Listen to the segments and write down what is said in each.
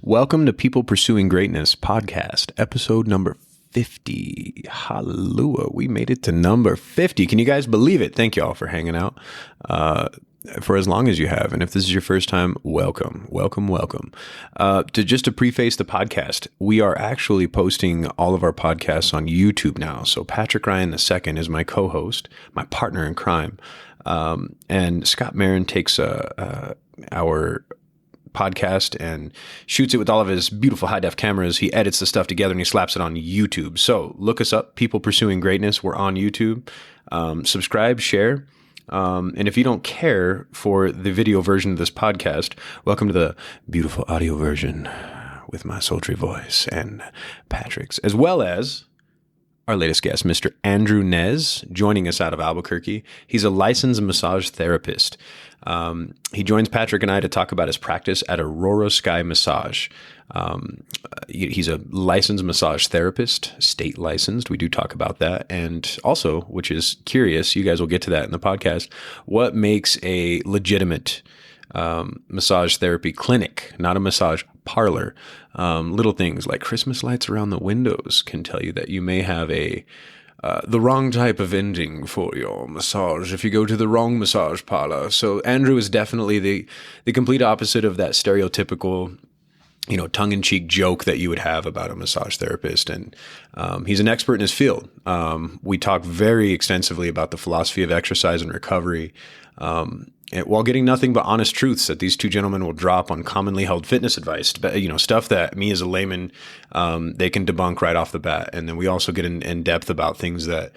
Welcome to People Pursuing Greatness podcast, episode number 50. Hallelujah. We made it to number 50. Can you guys believe it? Thank you all for hanging out for as long as you have. And if this is your first time, welcome. To preface the podcast, we are actually posting all of our podcasts on YouTube now. So Patrick Ryan II is my co-host, my partner in crime. And Scott Marin takes our podcast and shoots it with all of his beautiful high-def cameras. He edits the stuff together and he slaps it on YouTube. So look us up, People Pursuing Greatness. We're on YouTube. Subscribe, share. And if you don't care for the video version of this podcast, welcome to the beautiful audio version with my sultry voice and Patrick's, as well as our latest guest, Mr. Andrew Nez, joining us out of Albuquerque. He's a licensed massage therapist. He joins Patrick and I to talk about his practice at Aurora Sky Massage. He's a licensed massage therapist, state licensed. We do talk about that. And also, which is curious, you guys will get to that in the podcast, what makes a legitimate massage therapy clinic, not a massage parlor. Little things like Christmas lights around the windows can tell you that you may have the wrong type of ending for your massage if you go to the wrong massage parlor. So Andrew is definitely the complete opposite of that stereotypical, tongue-in-cheek joke that you would have about a massage therapist. And he's an expert in his field. We talk very extensively about the philosophy of exercise and recovery, while getting nothing but honest truths that these two gentlemen will drop on commonly held fitness advice, stuff that me as a layman, they can debunk right off the bat. And then we also get in depth about things that,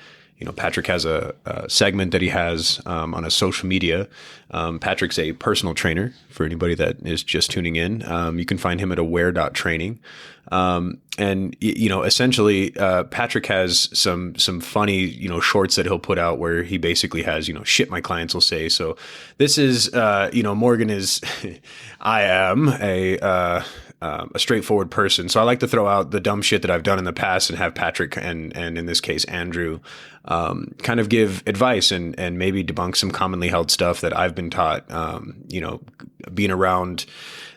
Patrick has a segment that he has on a social media. Patrick's a personal trainer for anybody that is just tuning in. You can find him at aware.training. Essentially, Patrick has some funny, shorts that he'll put out where he basically has, shit my clients will say. So this is, Morgan is, I am a straightforward person. So I like to throw out the dumb shit that I've done in the past and have Patrick and in this case, Andrew, kind of give advice and maybe debunk some commonly held stuff that I've been taught, being around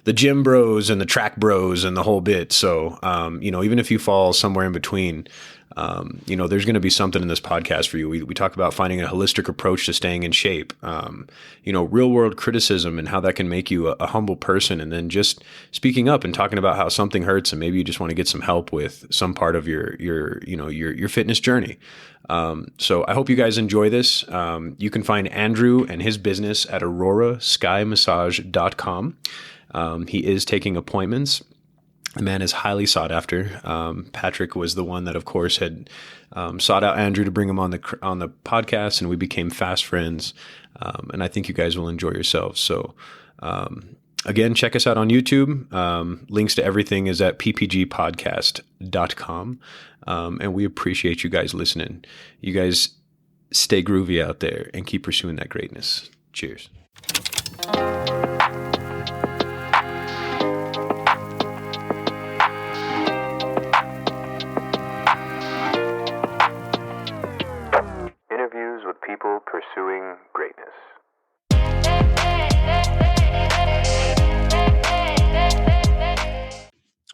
the gym bros and the track bros and the whole bit. So, even if you fall somewhere in between, there's going to be something in this podcast for you. We talk about finding a holistic approach to staying in shape, real world criticism and how that can make you a humble person. And then just speaking up and talking about how something hurts and maybe you just want to get some help with some part of your fitness journey. So I hope you guys enjoy this. You can find Andrew and his business at auroraskymassage.com. He is taking appointments. The man is highly sought after. Patrick was the one that, of course, had sought out Andrew to bring him on the podcast, and we became fast friends. And I think you guys will enjoy yourselves. So, again, check us out on YouTube. Links to everything is at ppgpodcast.com. And we appreciate you guys listening. You guys stay groovy out there and keep pursuing that greatness. Cheers. People pursuing greatness.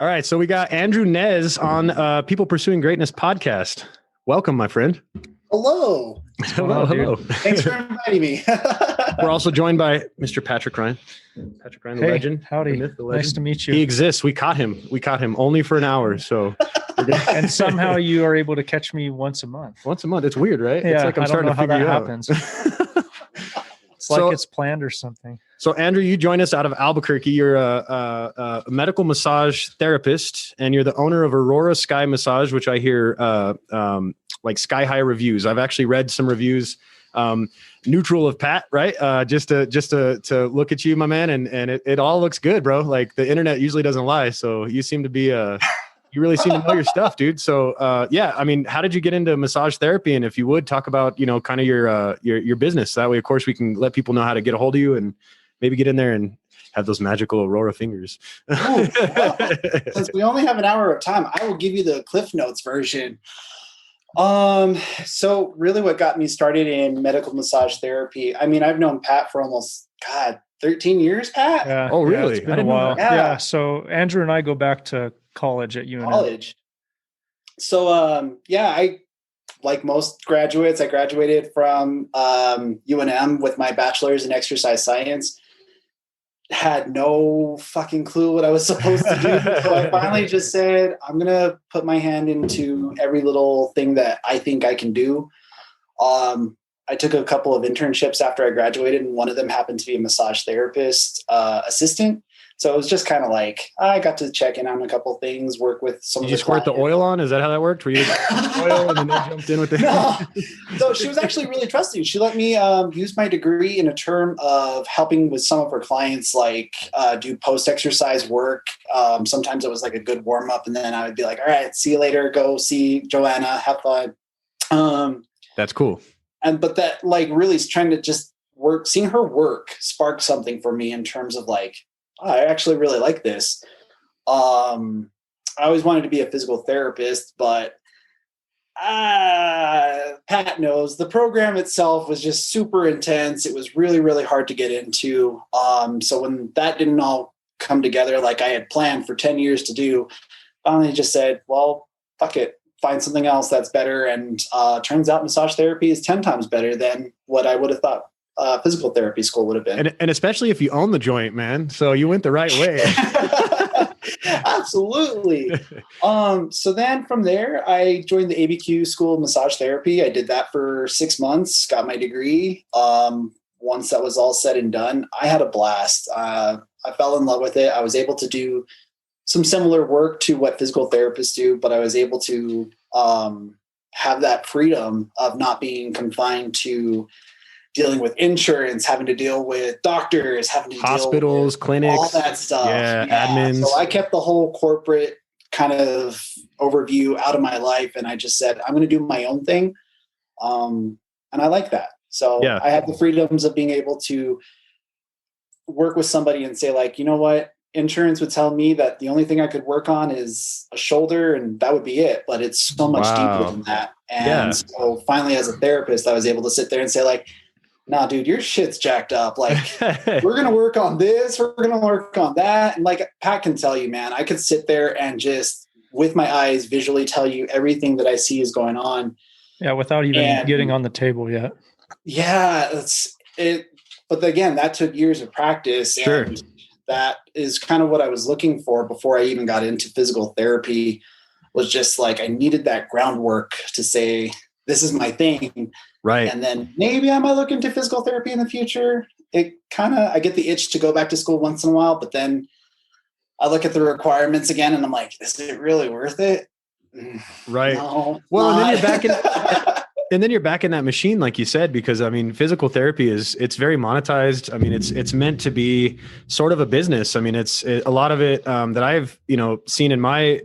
All right, so we got Andrew Nez on People Pursuing Greatness podcast. Welcome, my friend. Hello. Hello. Thanks for inviting me. We're also joined by Mr. Patrick Ryan. Patrick Ryan, the legend. Howdy. The myth, the legend. Nice to meet you. He exists. We caught him only for an hour. So, and somehow you are able to catch me once a month. Once a month. It's weird, right? Yeah, it's like I'm starting to figure how that you happens. It's So- like it's planned or something. So, Andrew, you join us out of Albuquerque. You're a medical massage therapist, and you're the owner of Aurora Sky Massage, which I hear like sky high reviews. I've actually read some reviews, neutral of Pat, right? Just to look at you, my man, and it all looks good, bro. Like the internet usually doesn't lie, so you seem to be you really seem to know your stuff, dude. So, how did you get into massage therapy? And if you would talk about, kind of your business, that way, of course, we can let people know how to get a hold of you and maybe get in there and have those magical Aurora fingers. Ooh, well, since we only have an hour of time, I will give you the Cliff Notes version. So really what got me started in medical massage therapy, I mean, I've known Pat for almost, 13 years, Pat? Yeah. Oh, yeah, really? it's been I a didn't know while. that. Yeah. So Andrew and I go back to college at UNM. College. So, I, like most graduates, I graduated from UNM with my bachelor's in exercise science. Had no fucking clue what I was supposed to do. So I finally just said, I'm going to put my hand into every little thing that I think I can do. I took a couple of internships after I graduated, and one of them happened to be a massage therapist assistant. So it was just kind of like, I got to check in on a couple of things, work with some Did of you the squirt the clients. oil on? Is that how that worked? Were you oil and then they jumped in with the No. So she was actually really trusting. She let me use my degree in a term of helping with some of her clients, like do post-exercise work. Sometimes it was like a good warm-up, and then I would be like, all right, see you later. Go see Joanna. Have fun. That's cool. But that like really is trying to just work, seeing her work sparked something for me in terms of like, oh, I actually really like this. I always wanted to be a physical therapist, but Pat knows the program itself was just super intense. It was really, really hard to get into. So when that didn't all come together like I had planned for 10 years to do, finally just said, well, fuck it, find something else that's better. And turns out massage therapy is 10 times better than what I would have thought physical therapy school would have been. And especially if you own the joint, man. So you went the right way. Absolutely. So then from there, I joined the ABQ School of Massage Therapy. I did that for 6 months, got my degree. Once that was all said and done, I had a blast. I fell in love with it. I was able to do some similar work to what physical therapists do, but I was able to have that freedom of not being confined to dealing with insurance, having to deal with doctors, having to hospitals, deal with clinics, all that stuff. Yeah, admins. So I kept the whole corporate kind of overview out of my life, and I just said, I'm going to do my own thing. And I like that. So I had the freedoms of being able to work with somebody and say like, you know what? Insurance would tell me that the only thing I could work on is a shoulder and that would be it. But it's so much deeper than that. And so finally, as a therapist, I was able to sit there and say like, nah, dude, your shit's jacked up. Like, we're going to work on this. We're going to work on that. And like Pat can tell you, man, I could sit there and just with my eyes visually tell you everything that I see is going on. Yeah. Without even getting on the table yet. Yeah. That's it. But again, that took years of practice. Sure. And that is kind of what I was looking for before I even got into physical therapy, was just like, I needed that groundwork to say, this is my thing. Right. And then maybe I might look into physical therapy in the future. I get the itch to go back to school once in a while, but then I look at the requirements again and I'm like, is it really worth it? Right. No, well, and then you're back in, and then you're back in that machine, like you said, because I mean, physical therapy it's very monetized. I mean, it's meant to be sort of a business. I mean, a lot of it that I've, seen in my,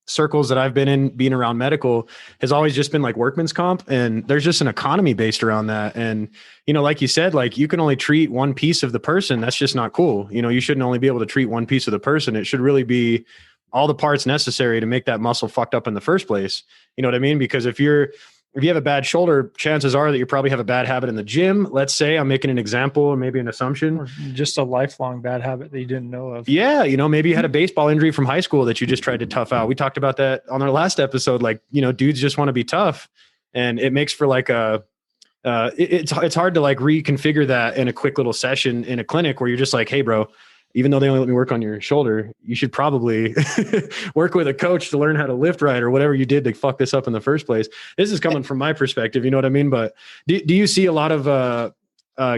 circles that I've been in, being around medical, has always just been like workman's comp, and there's just an economy based around that. And, like you said, like you can only treat one piece of the person. That's just not cool. You shouldn't only be able to treat one piece of the person. It should really be all the parts necessary to make that muscle fucked up in the first place. You know what I mean? Because if you have a bad shoulder, chances are that you probably have a bad habit in the gym. Let's say, I'm making an example or maybe an assumption. Or just a lifelong bad habit that you didn't know of. Yeah. Maybe you had a baseball injury from high school that you just tried to tough out. We talked about that on our last episode. Like, dudes just want to be tough, and it makes for like it's hard to like reconfigure that in a quick little session in a clinic where you're just like, hey bro, even though they only let me work on your shoulder, you should probably work with a coach to learn how to lift right, or whatever you did to fuck this up in the first place. This is coming from my perspective. You know what I mean? But do you see a lot of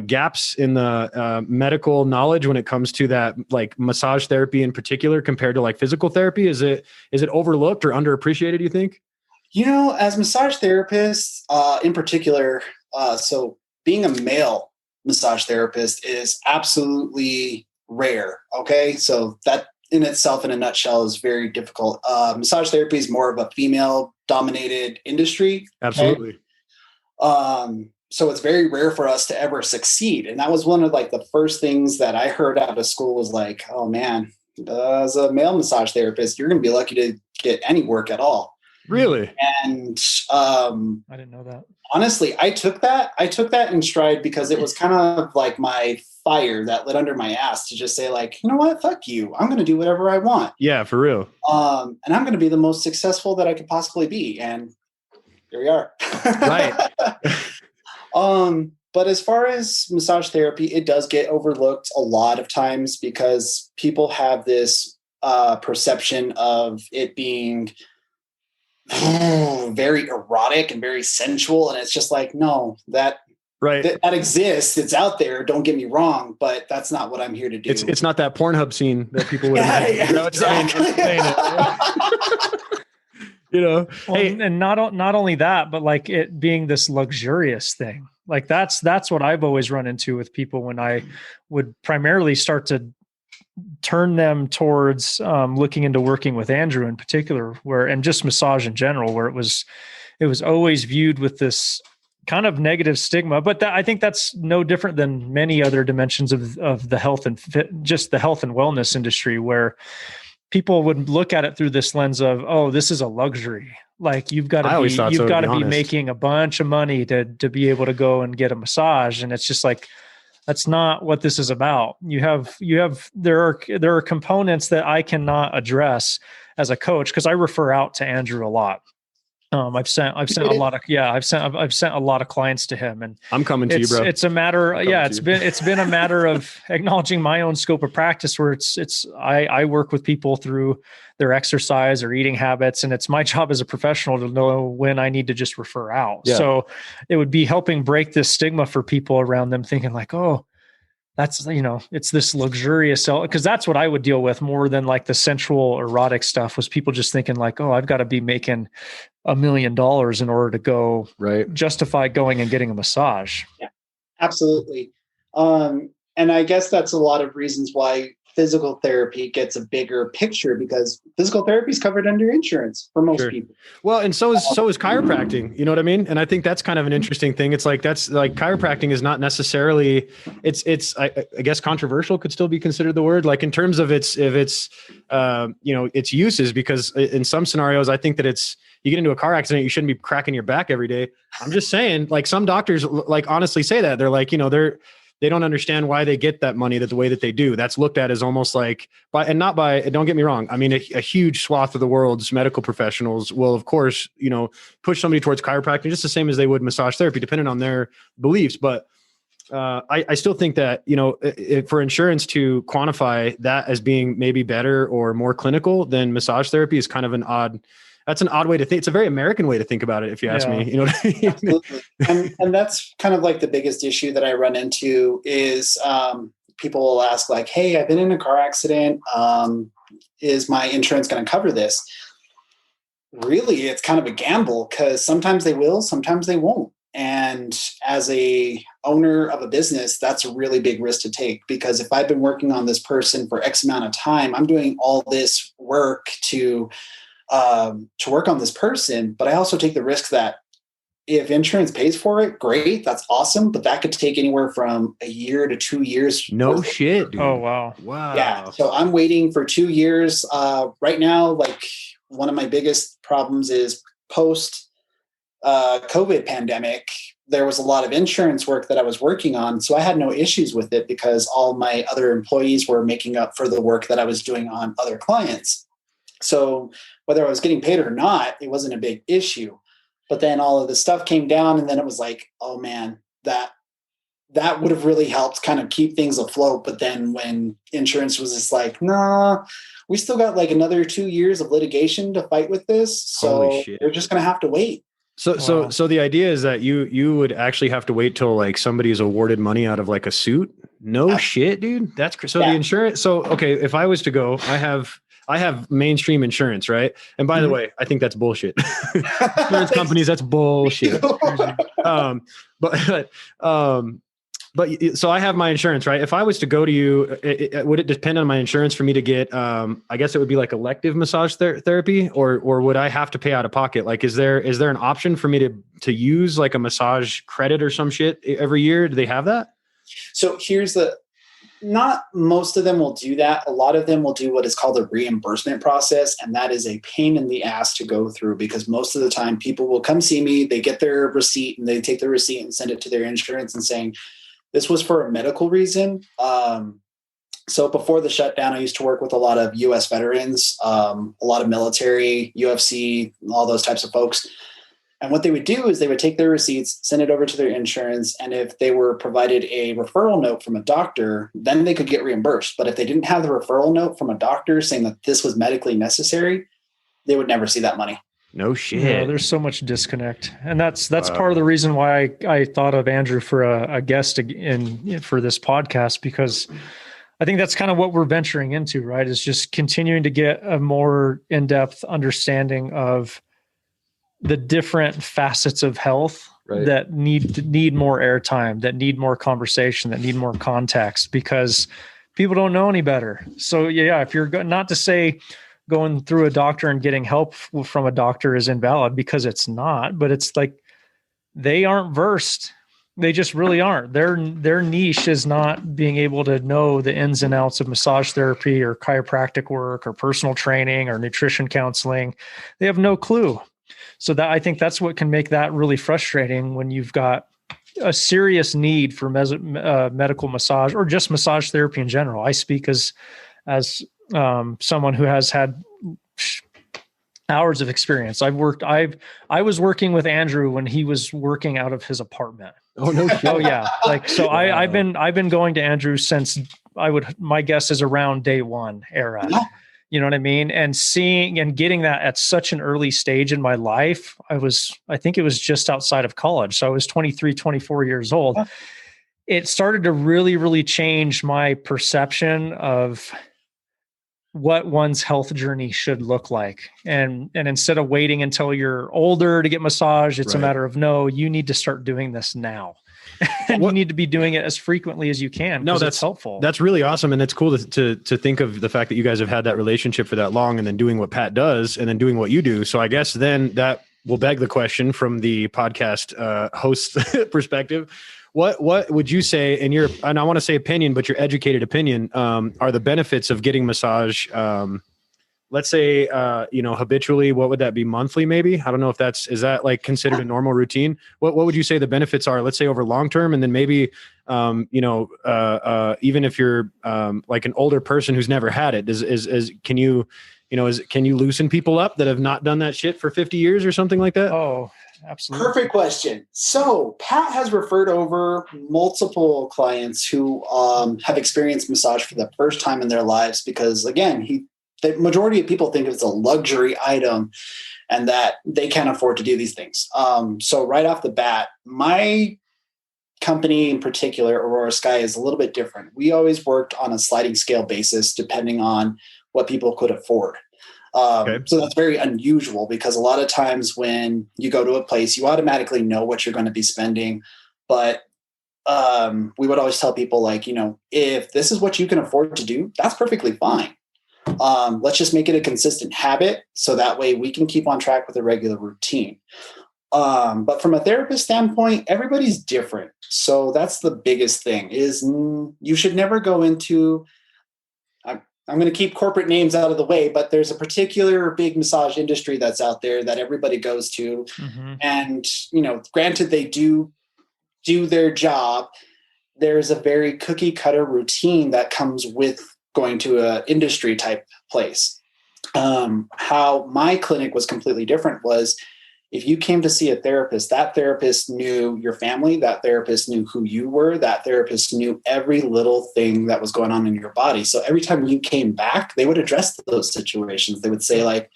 gaps in the medical knowledge when it comes to that, like massage therapy in particular, compared to like physical therapy? Is it overlooked or underappreciated, do you think? As massage therapists in particular, so being a male massage therapist is absolutely rare. Okay. So that in itself, in a nutshell, is very difficult. Massage therapy is more of a female dominated industry. Absolutely. Okay? So it's very rare for us to ever succeed. And that was one of like the first things that I heard out of school was like, oh man, as a male massage therapist, you're going to be lucky to get any work at all. Really? And I didn't know that. Honestly, I took that in stride because it was kind of like my fire that lit under my ass to just say like, you know what, fuck you. I'm going to do whatever I want. Yeah, for real. And I'm going to be the most successful that I could possibly be. And here we are. Right. But as far as massage therapy, it does get overlooked a lot of times because people have this perception of it being very erotic and very sensual. And it's just like, no, that exists. It's out there. Don't get me wrong, but that's not what I'm here to do. It's not that Pornhub scene that people would imagine. Exactly. Well, and not only that, but like it being this luxurious thing. Like that's what I've always run into with people when I would primarily start to turn them towards looking into working with Andrew in particular, and just massage in general, where it was always viewed with this kind of negative stigma. But I think that's no different than many other dimensions of the health and just the health and wellness industry, where people would look at it through this lens of, oh, this is a luxury. Like you've got to be making a bunch of money to be able to go and get a massage. And it's just like, that's not what this is about. There are components that I cannot address as a coach, because I refer out to Andrew a lot. I've sent a lot of clients to him, and I'm coming to you, bro. It's a matter. It's been a matter of acknowledging my own scope of practice, where I work with people through their exercise or eating habits, and it's my job as a professional to know when I need to just refer out. Yeah. So it would be helping break this stigma for people around them, thinking like, oh, that's, it's this luxurious, because that's what I would deal with more than like the sensual erotic stuff, was people just thinking like, oh, I've got to be making $1 million in order to go justify going and getting a massage. Yeah, absolutely. And I guess that's a lot of reasons why physical therapy gets a bigger picture, because physical therapy is covered under insurance for most people. Well, and so is chiropractic. You know what I mean? And I think that's kind of an interesting thing. It's like, that's like chiropractic is not necessarily, I guess controversial could still be considered the word, like in terms of its uses, because in some scenarios, I think that you get into a car accident, you shouldn't be cracking your back every day. I'm just saying, like some doctors like honestly say that. They're like, they don't understand why they get that money the way that they do. That's looked at as almost like, don't get me wrong. I mean, a huge swath of the world's medical professionals will, of course, push somebody towards chiropractic just the same as they would massage therapy, depending on their beliefs. But I still think that, for insurance to quantify that as being maybe better or more clinical than massage therapy is kind of an odd way to think. It's a very American way to think about it, if you ask me. You know what I mean? Absolutely. And that's kind of like the biggest issue that I run into is people will ask like, hey, I've been in a car accident. Is my insurance going to cover this? Really, it's kind of a gamble, because sometimes they will, sometimes they won't. And as a owner of a business, that's a really big risk to take, because if I've been working on this person for X amount of time, I'm doing all this work to work on this person, but I also take the risk that if insurance pays for it, great, that's awesome. But that could take anywhere from a year to 2 years. No shit, dude. Oh, wow. Yeah. So I'm waiting for 2 years. Right now, like one of my biggest problems is post COVID pandemic, there was a lot of insurance work that I was working on. So I had no issues with it because all my other employees were making up for the work that I was doing on other clients. So whether I was getting paid or not, it wasn't a big issue. But then all of the stuff came down, and then it was like, oh man, that would have really helped kind of keep things afloat. But then when insurance was just like, nah, we still got like another 2 years of litigation to fight with this. So you're just going to have to wait. So the idea is that you would actually have to wait till like somebody is awarded money out of like a suit. No shit, dude. That's so the insurance. So, okay. If I was to go, I have mainstream insurance, right? And by the way, I think that's bullshit. Insurance companies, that's bullshit. But so I have my insurance, right? If I was to go to you, would it depend on my insurance for me to get, I guess it would be like elective massage therapy, or would I have to pay out of pocket? Like, is there an option for me to use like a massage credit or some shit every year? Do they have that? So not most of them will do that. A lot of them will do what is called a reimbursement process. And that is a pain in the ass to go through, because most of the time people will come see me, they get their receipt, and they take their receipt and send it to their insurance and saying, This was for a medical reason. So before the shutdown, I used to work with a lot of U.S. veterans, a lot of military, UFC, all those types of folks. And what they would do is they would take their receipts, send it over to their insurance, and if they were provided a referral note from a doctor, then they could get reimbursed. But if they didn't have the referral note from a doctor saying that this was medically necessary, they would never see that money. No shit. Yeah, there's so much disconnect, and that's part of the reason why I thought of Andrew for a guest for this podcast, because I think that's kind of what we're venturing into, right? Is just continuing to get a more in-depth understanding of the different facets of health that need more airtime, that need more conversation, that need more context, because people don't know any better. So yeah, if you're not to say going through a doctor and getting help from a doctor is invalid, because it's not, but it's like they aren't versed. They just really aren't. Their niche is not being able to know the ins and outs of massage therapy or chiropractic work or personal training or nutrition counseling. They have no clue. So I think that's what can make that really frustrating when you've got a serious need for medical massage or just massage therapy in general. I speak as someone who has had hours of experience. I was working with Andrew when he was working out of his apartment. Oh no! Oh yeah. Like, so I've been going to Andrew since my guess is around day one era. You know what I mean? And seeing and getting that at such an early stage in my life, I think it was just outside of college. So I was 23, 24 years old. Yeah. It started to really, really change my perception of what one's health journey should look like. And instead of waiting until you're older to get massage, it's a matter of, no, you need to start doing this now. And you need to be doing it as frequently as you can. No, that's helpful. That's really awesome. And it's cool to think of the fact that you guys have had that relationship for that long and then doing what Pat does and then doing what you do. So I guess then that will beg the question from the podcast host perspective. What would you say and I want to say opinion, but your educated opinion, are the benefits of getting massage, let's say, habitually? What would that be, monthly maybe? I don't know if is that like considered a normal routine? What would you say the benefits are, let's say over long term? And then maybe, even if you're like an older person who's never had it, can you loosen people up that have not done that shit for 50 years or something like that? Oh, absolutely. Perfect question. So Pat has referred over multiple clients who have experienced massage for the first time in their lives, because again, the majority of people think it's a luxury item and that they can't afford to do these things. So right off the bat, my company in particular, Aurora Sky, is a little bit different. We always worked on a sliding scale basis depending on what people could afford. So that's very unusual, because a lot of times when you go to a place, you automatically know what you're going to be spending. But we would always tell people, like, if this is what you can afford to do, that's perfectly fine. Let's just make it a consistent habit, so that way we can keep on track with a regular routine. But from a therapist standpoint, everybody's different. So that's the biggest thing, is you should never go into, I'm going to keep corporate names out of the way, but there's a particular big massage industry that's out there that everybody goes to. Mm-hmm. And, granted, they do their job. There's a very cookie cutter routine that comes with going to an industry type place. How my clinic was completely different was, if you came to see a therapist, that therapist knew your family, that therapist knew who you were, that therapist knew every little thing that was going on in your body. So every time you came back, they would address those situations. They would say, like,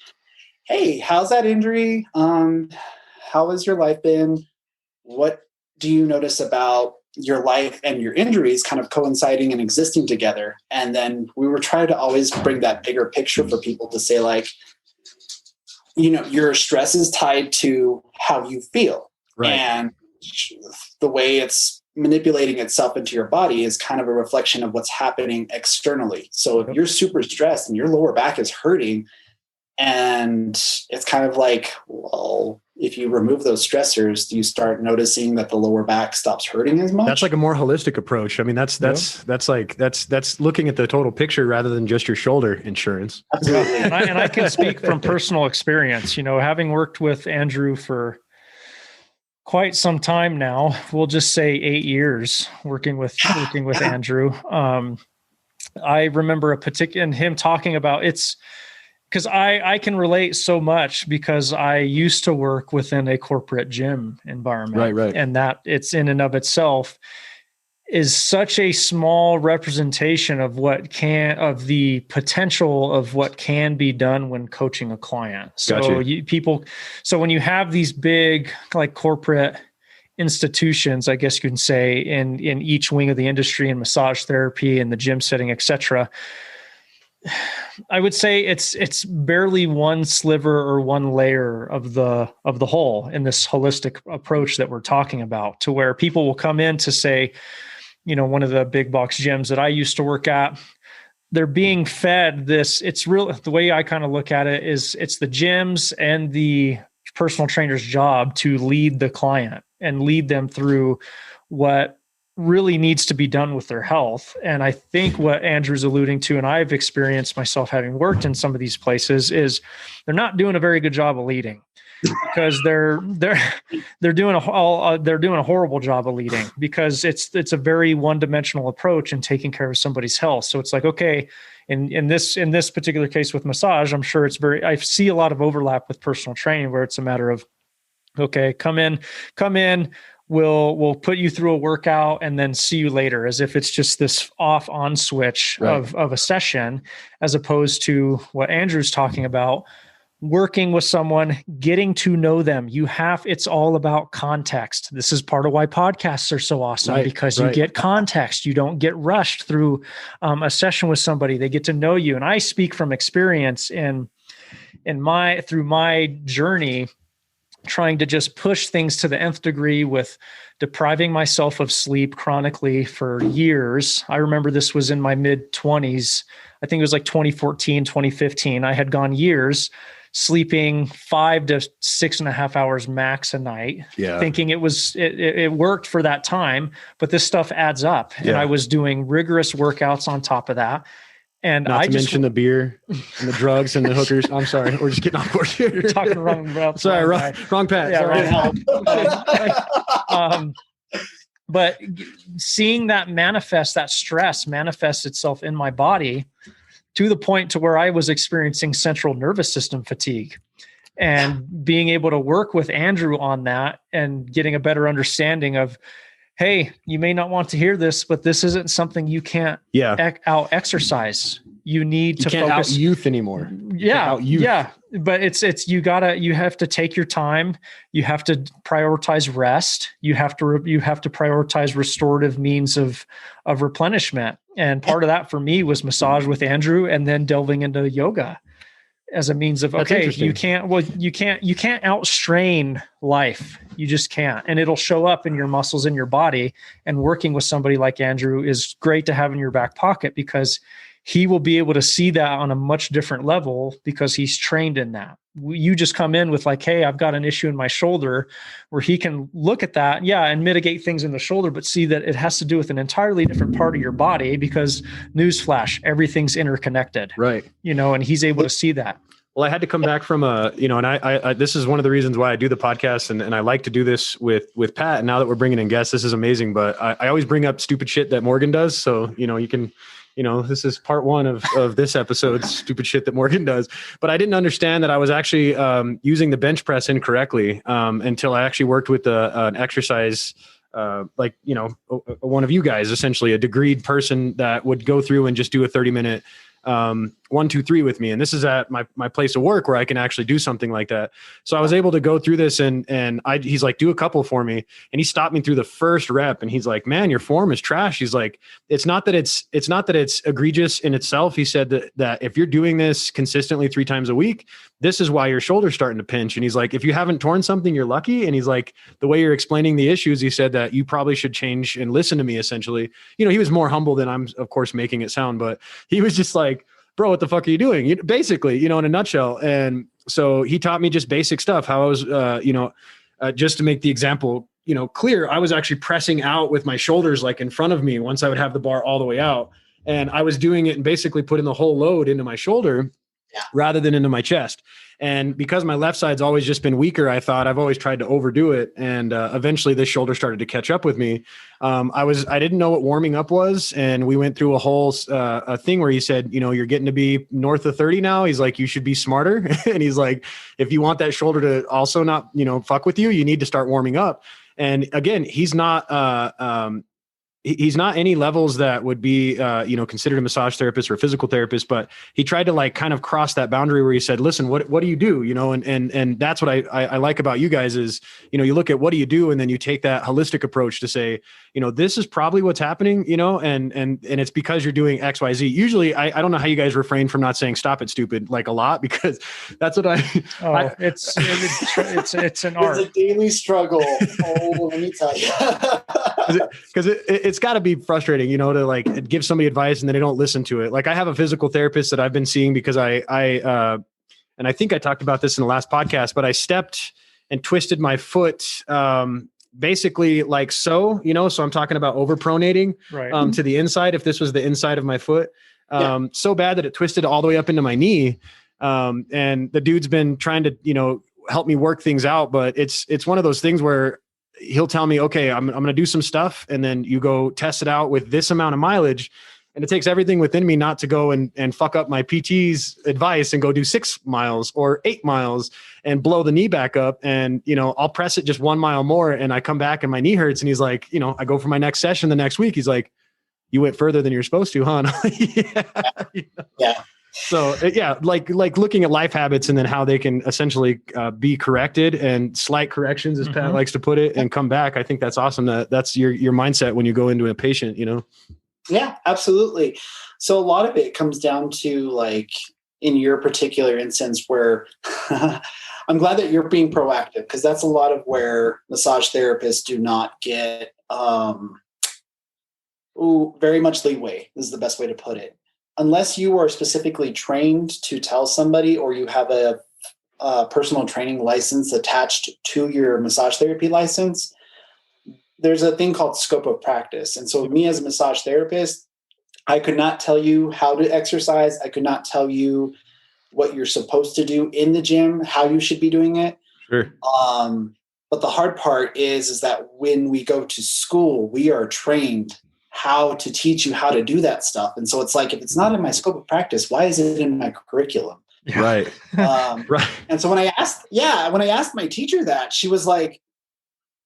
hey, how's that injury? How has your life been? What do you notice about your life and your injuries kind of coinciding and existing together? And then we were trying to always bring that bigger picture for people to say, like, your stress is tied to how you feel. Right. And the way it's manipulating itself into your body is kind of a reflection of what's happening externally. So if you're super stressed and your lower back is hurting, and it's kind of like, well, if you remove those stressors, do you start noticing that the lower back stops hurting as much? That's like a more holistic approach. I mean, that's looking at the total picture rather than just your shoulder insurance. Absolutely. And I can speak from personal experience, having worked with Andrew for quite some time now. We'll just say 8 years working with Andrew. I remember and him talking about it's because I can relate so much because I used to work within a corporate gym environment. Right. And that it's in and of itself is such a small representation of the potential of what can be done when coaching a client. So so when you have these big like corporate institutions, I guess you can say in each wing of the industry and massage therapy and the gym setting, et cetera, I would say it's barely one sliver or one layer of the whole in this holistic approach that we're talking about, to where people will come in to say, one of the big box gyms that I used to work at, they're being fed this. It's real. The way I kind of look at it is it's the gyms and the personal trainer's job to lead the client and lead them through what really needs to be done with their health. And I think what Andrew's alluding to, and I've experienced myself having worked in some of these places, is they're not doing a very good job of leading, because they're doing a horrible job of leading, because it's a very one-dimensional approach in taking care of somebody's health. So it's like, okay, in this particular case with massage, I'm sure I see a lot of overlap with personal training, where it's a matter of, okay, come in, we'll put you through a workout and then see you later, as if it's just this off-on switch of a session, as opposed to what Andrew's talking about, working with someone, getting to know them. It's all about context. This is part of why podcasts are so awesome, because you get context. You don't get rushed through a session with somebody. They get to know you. And I speak from experience through my journey, trying to just push things to the nth degree with depriving myself of sleep chronically for years. I remember this was in my mid-20s. I think it was like 2014, 2015. I had gone years sleeping 5 to 6.5 hours max a night, thinking it worked for that time, but this stuff adds up. And I was doing rigorous workouts on top of that. And Not to mention the beer and the drugs and the hookers. I'm sorry, we're just getting off course here. You're talking wrong. Sorry, wrong Pat. Yeah, but seeing that stress manifest itself in my body, to the point to where I was experiencing central nervous system fatigue, and being able to work with Andrew on that and getting a better understanding of, hey, you may not want to hear this, but this isn't something you can't out exercise. You need to can't focus. Out youth anymore. Yeah. But you have to take your time. You have to prioritize rest. You have to prioritize restorative means of replenishment. And part of that for me was massage with Andrew, and then delving into yoga as a means of, okay, you can't outstrain life. You just can't. And it'll show up in your muscles in your body. And working with somebody like Andrew is great to have in your back pocket, because he will be able to see that on a much different level, because he's trained in that. You just come in with like, hey, I've got an issue in my shoulder, where he can look at that, and mitigate things in the shoulder, but see that it has to do with an entirely different part of your body, because newsflash, everything's interconnected. Right. And he's able to see that. Well, I had to come back from and I this is one of the reasons why I do the podcast, and I like to do this with Pat. And now that we're bringing in guests, this is amazing. But I always bring up stupid shit that Morgan does. So, you can, this is part one of this episode, stupid shit that Morgan does. But I didn't understand that I was actually using the bench press incorrectly until I actually worked with an exercise, one of you guys, essentially a degreed person that would go through and just do a 30-minute 1, 2, 3 with me. And this is at my place of work, where I can actually do something like that. So I was able to go through this, and he's like, do a couple for me. And he stopped me through the first rep, and he's like, man, your form is trash. He's like, it's not that it's egregious in itself. He said that if you're doing this consistently 3 times a week, this is why your shoulder's starting to pinch. And he's like, if you haven't torn something, you're lucky. And he's like, the way you're explaining the issues, he said that you probably should change and listen to me, essentially. He was more humble than I'm, of course, making it sound, but he was just like, bro, what the fuck are you doing? Basically, in a nutshell. And so he taught me just basic stuff, how I was, just to make the example, clear, I was actually pressing out with my shoulders, like in front of me, once I would have the bar all the way out. And I was doing it and basically putting the whole load into my shoulder. rather than into my chest. And because my left side's always just been weaker, I thought I've always tried to overdo it. And eventually this shoulder started to catch up with me. I didn't know what warming up was. And we went through a whole a thing where he said, you're getting to be north of 30 now. He's like, you should be smarter. And he's like, if you want that shoulder to also not, fuck with you, you need to start warming up. And again, he's not any levels that would be, considered a massage therapist or a physical therapist, but he tried to like kind of cross that boundary where he said, listen, what do you do? And that's what I like about you guys is, you look at what do you do? And then you take that holistic approach to say, this is probably what's happening, and it's because you're doing X, Y, Z. Usually I don't know how you guys refrain from not saying stop it, stupid, like a lot, because that's what it's an art. It's a daily struggle. Oh, let me tell you. Because it's got to be frustrating, to like give somebody advice and then they don't listen to it. Like I have a physical therapist that I've been seeing because and I think I talked about this in the last podcast, but I stepped and twisted my foot, basically like so I'm talking about overpronating to the inside. If this was the inside of my foot, so bad that it twisted all the way up into my knee. And the dude's been trying to, help me work things out, but it's one of those things where he'll tell me, okay, I'm going to do some stuff. And then you go test it out with this amount of mileage. And it takes everything within me not to go and fuck up my PT's advice and go do 6 miles or 8 miles and blow the knee back up. And, I'll press it just 1 mile more. And I come back and my knee hurts. And he's like, I go for my next session the next week. He's like, you went further than you're supposed to, huh? Yeah. So like looking at life habits and then how they can essentially be corrected and slight corrections, as Pat likes to put it, and come back. I think that's awesome. That's your mindset when you go into a patient, Yeah, absolutely. So a lot of it comes down to like in your particular instance where I'm glad that you're being proactive, because that's a lot of where massage therapists do not get very much leeway. This is the best way to put it. Unless you are specifically trained to tell somebody, or you have a personal training license attached to your massage therapy license, there's a thing called scope of practice. And so me as a massage therapist, I could not tell you how to exercise. I could not tell you what you're supposed to do in the gym, how you should be doing it. Sure. But the hard part is that when we go to school, we are trained how to teach you how to do that stuff. And so it's like, if it's not in my scope of practice, why is it in my curriculum? Right. Right. And so when I asked my teacher that, she was like,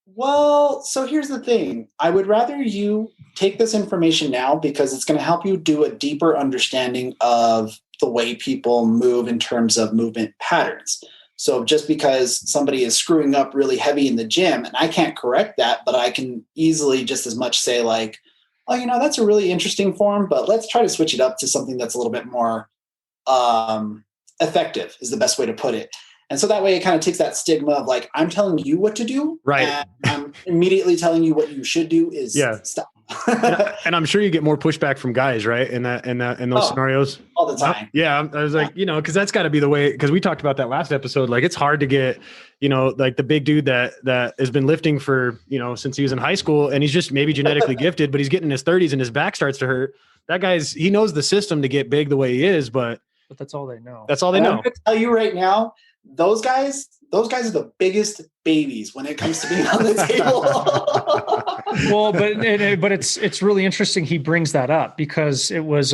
well, so here's the thing. I would rather you take this information now, because it's going to help you do a deeper understanding of the way people move in terms of movement patterns. So just because somebody is screwing up really heavy in the gym and I can't correct that, but I can easily just as much say like, oh, that's a really interesting form, but let's try to switch it up to something that's a little bit more effective, is the best way to put it. And so that way it kind of takes that stigma of like, I'm telling you what to do. Right. And I'm immediately telling you what you should do is stop. and I'm sure you get more pushback from guys, right? In those scenarios all the time. Yeah. I was like, cause that's gotta be the way, cause we talked about that last episode. Like it's hard to get, like the big dude that has been lifting for, since he was in high school, and he's just maybe genetically gifted, but he's getting in his 30s and his back starts to hurt. That he knows the system to get big the way he is, but that's all they know. That's all they know. I'm going to tell you right now, those guys are the biggest babies when it comes to being on the table. Well, but it's really interesting he brings that up, because it was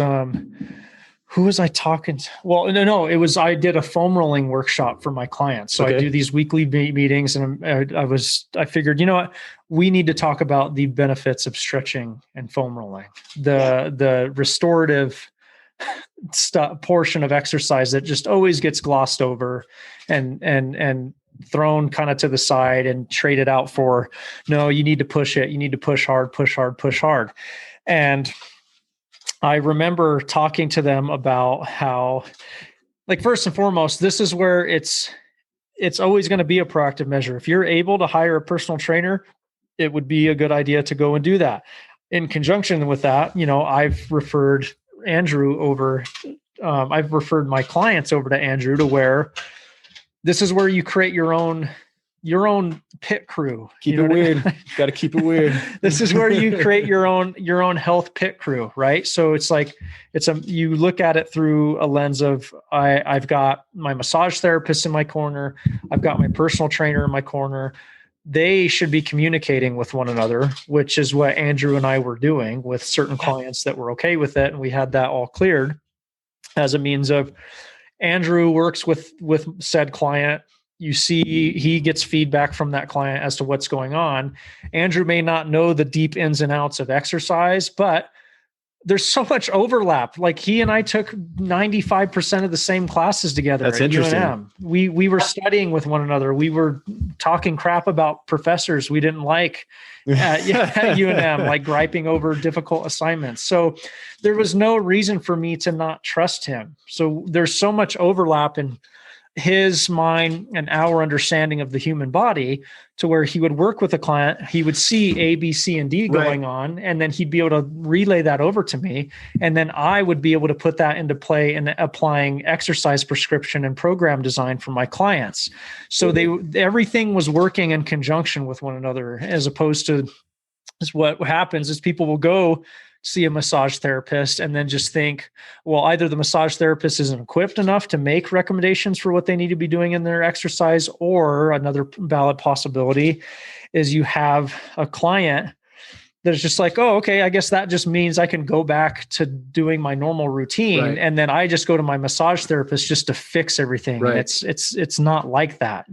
who was I talking to? Well, no, it was, I did a foam rolling workshop for my clients. So I do these weekly meetings, and I figured, what, we need to talk about the benefits of stretching and foam rolling, the restorative portion of exercise that just always gets glossed over and thrown kind of to the side and traded out for, no, you need to push it. You need to push hard, push hard, push hard. And I remember talking to them about how, like, first and foremost, this is where it's always going to be a proactive measure. If you're able to hire a personal trainer, it would be a good idea to go and do that. In conjunction with that, I've referred I've referred my clients over to Andrew, to where this is where you create your own your own pit crew. Keep it weird. Got to keep it weird. This is where you create your own health pit crew, right? So it's like, you look at it through a lens of, I've got my massage therapist in my corner. I've got my personal trainer in my corner. They should be communicating with one another, which is what Andrew and I were doing with certain clients that were okay with it. And we had that all cleared as a means of, Andrew works with said client. You see, he gets feedback from that client as to what's going on. Andrew may not know the deep ins and outs of exercise, but there's so much overlap. Like he and I took 95% of the same classes together. That's interesting. UNM. We were studying with one another. We were talking crap about professors we didn't like at UNM, like griping over difficult assignments. So there was no reason for me to not trust him. So there's so much overlap in his mind and our understanding of the human body, to where he would work with a client, he would see A, B, C, and D going on, and then he'd be able to relay that over to me. And then I would be able to put that into play in applying exercise prescription and program design for my clients. So everything was working in conjunction with one another, as opposed to what happens is people will go see a massage therapist and then just think, well, either the massage therapist isn't equipped enough to make recommendations for what they need to be doing in their exercise, or another valid possibility is you have a client that is just like, oh, okay, I guess that just means I can go back to doing my normal routine. Right. And then I just go to my massage therapist just to fix everything. Right. It's not like that.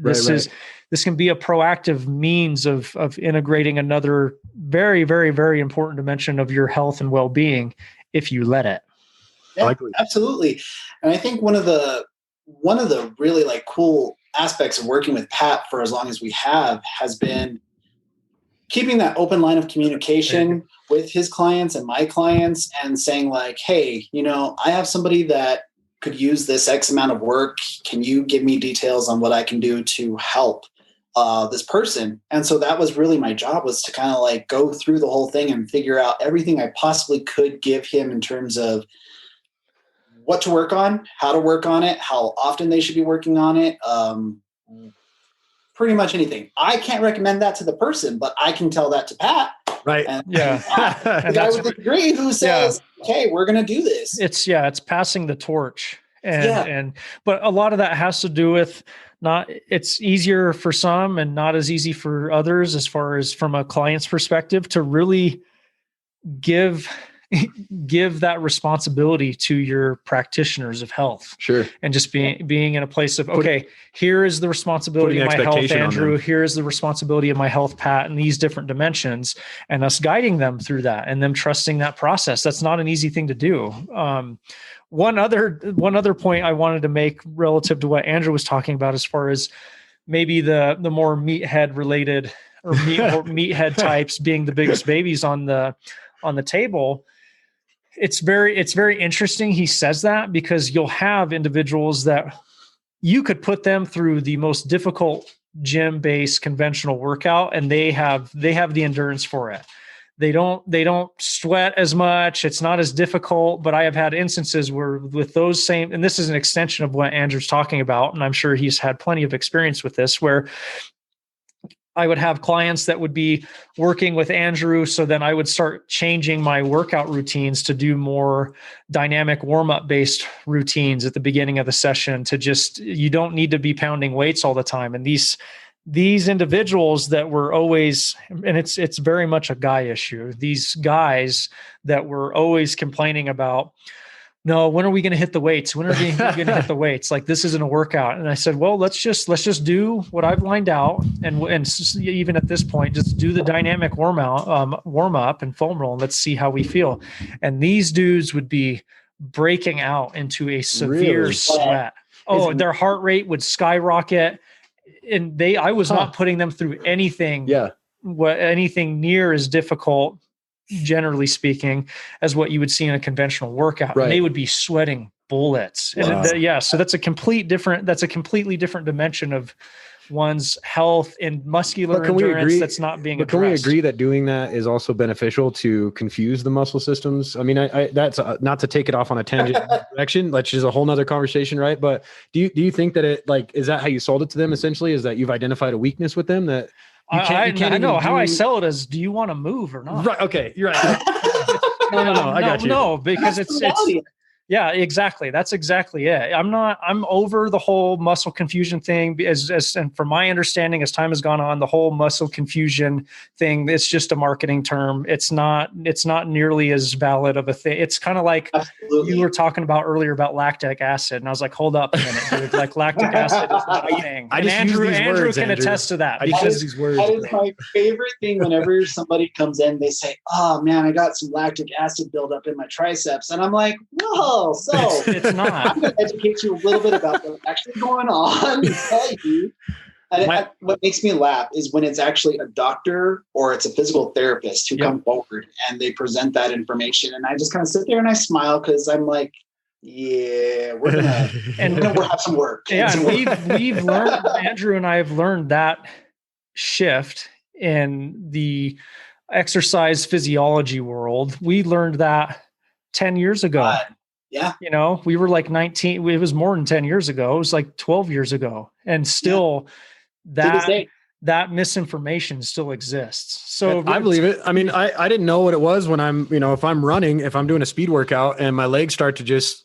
This can be a proactive means of integrating another very, very, very important dimension of your health and well-being if you let it. Yeah, absolutely. And I think one of the really like cool aspects of working with Pat for as long as we has been keeping that open line of communication with his clients and my clients, and saying like, hey, I have somebody that could use this X amount of work. Can you give me details on what I can do to help this person? And so that was really my job, was to kind of like go through the whole thing and figure out everything I possibly could give him in terms of what to work on, how to work on it, how often they should be working on it. Pretty much anything. I can't recommend that to the person, but I can tell that to Pat. Right. And the guy with the degree who says, okay, we're going to do this. It's passing the torch. But a lot of that has to do with it's easier for some and not as easy for others, as far as from a client's perspective, to really give that responsibility to your practitioners of health. Sure. And just being in a place of, okay, here is the responsibility of my health, Andrew. Here is the responsibility of my health, Pat, in these different dimensions, and us guiding them through that and them trusting that process. That's not an easy thing to do. One other point I wanted to make relative to what Andrew was talking about, as far as maybe the more meathead related or meathead types being the biggest babies on the table. It's very interesting he says that, because you'll have individuals that you could put them through the most difficult gym-based conventional workout, and they have the endurance for it. They don't sweat as much. It's not as difficult. But I have had instances where with those same, and this is an extension of what Andrew's talking about, and I'm sure he's had plenty of experience with this, where I would have clients that would be working with Andrew. So then I would start changing my workout routines to do more dynamic warm-up based routines at the beginning of the session, to just, you don't need to be pounding weights all the time. And these individuals that were always, and it's very much a guy issue, these guys that were always complaining about, no, when are we going to hit the weights? When are we going to hit the weights? Like, this isn't a workout. And I said, well, let's just do what I've lined out. And even at this point, just do the dynamic warm up and foam roll, and let's see how we feel. And these dudes would be breaking out into a severe sweat. Oh, their heart rate would skyrocket. And I was not putting them through anything, anything near as difficult, generally speaking, as what you would see in a conventional workout. Right. And they would be sweating bullets. Wow. And so that's a completely different dimension of one's health and muscular endurance that's not being addressed. Can we agree that doing that is also beneficial to confuse the muscle systems? I mean, I that's not to take it off on a tangent direction, which is a whole nother conversation, right? But do you think that it, like, is that how you sold it to them essentially? Is that you've identified a weakness with them that I know how I sell it is, do you want to move or not? Right. Okay. You're right. No. I got you. No, because it's yeah, exactly. That's exactly it. I'm over the whole muscle confusion thing and from my understanding, as time has gone on, the whole muscle confusion thing, it's just a marketing term. It's not nearly as valid of a thing. It's kind of like you were talking about earlier about lactic acid. And I was like, hold up a minute, dude. Like lactic acid is not a thing. And Andrew can attest to that. Because these words. That is my favorite thing whenever somebody comes in, they say, oh man, I got some lactic acid buildup in my triceps. And I'm like, whoa. So it's not. I'm going to educate you a little bit about what's actually going on and tell you. And what makes me laugh is when it's actually a doctor or it's a physical therapist who come forward and they present that information. And I just kind of sit there and I smile because I'm like, yeah, we're gonna have some work. Yeah, and we've learned, Andrew and I have learned that shift in the exercise physiology world. We learned that 10 years ago. Yeah. You know, we were like 19. It was more than 10 years ago. It was like 12 years ago. And still that misinformation still exists. So I believe it. I mean, I didn't know what it was when I'm, if I'm running, if I'm doing a speed workout and my legs start to just,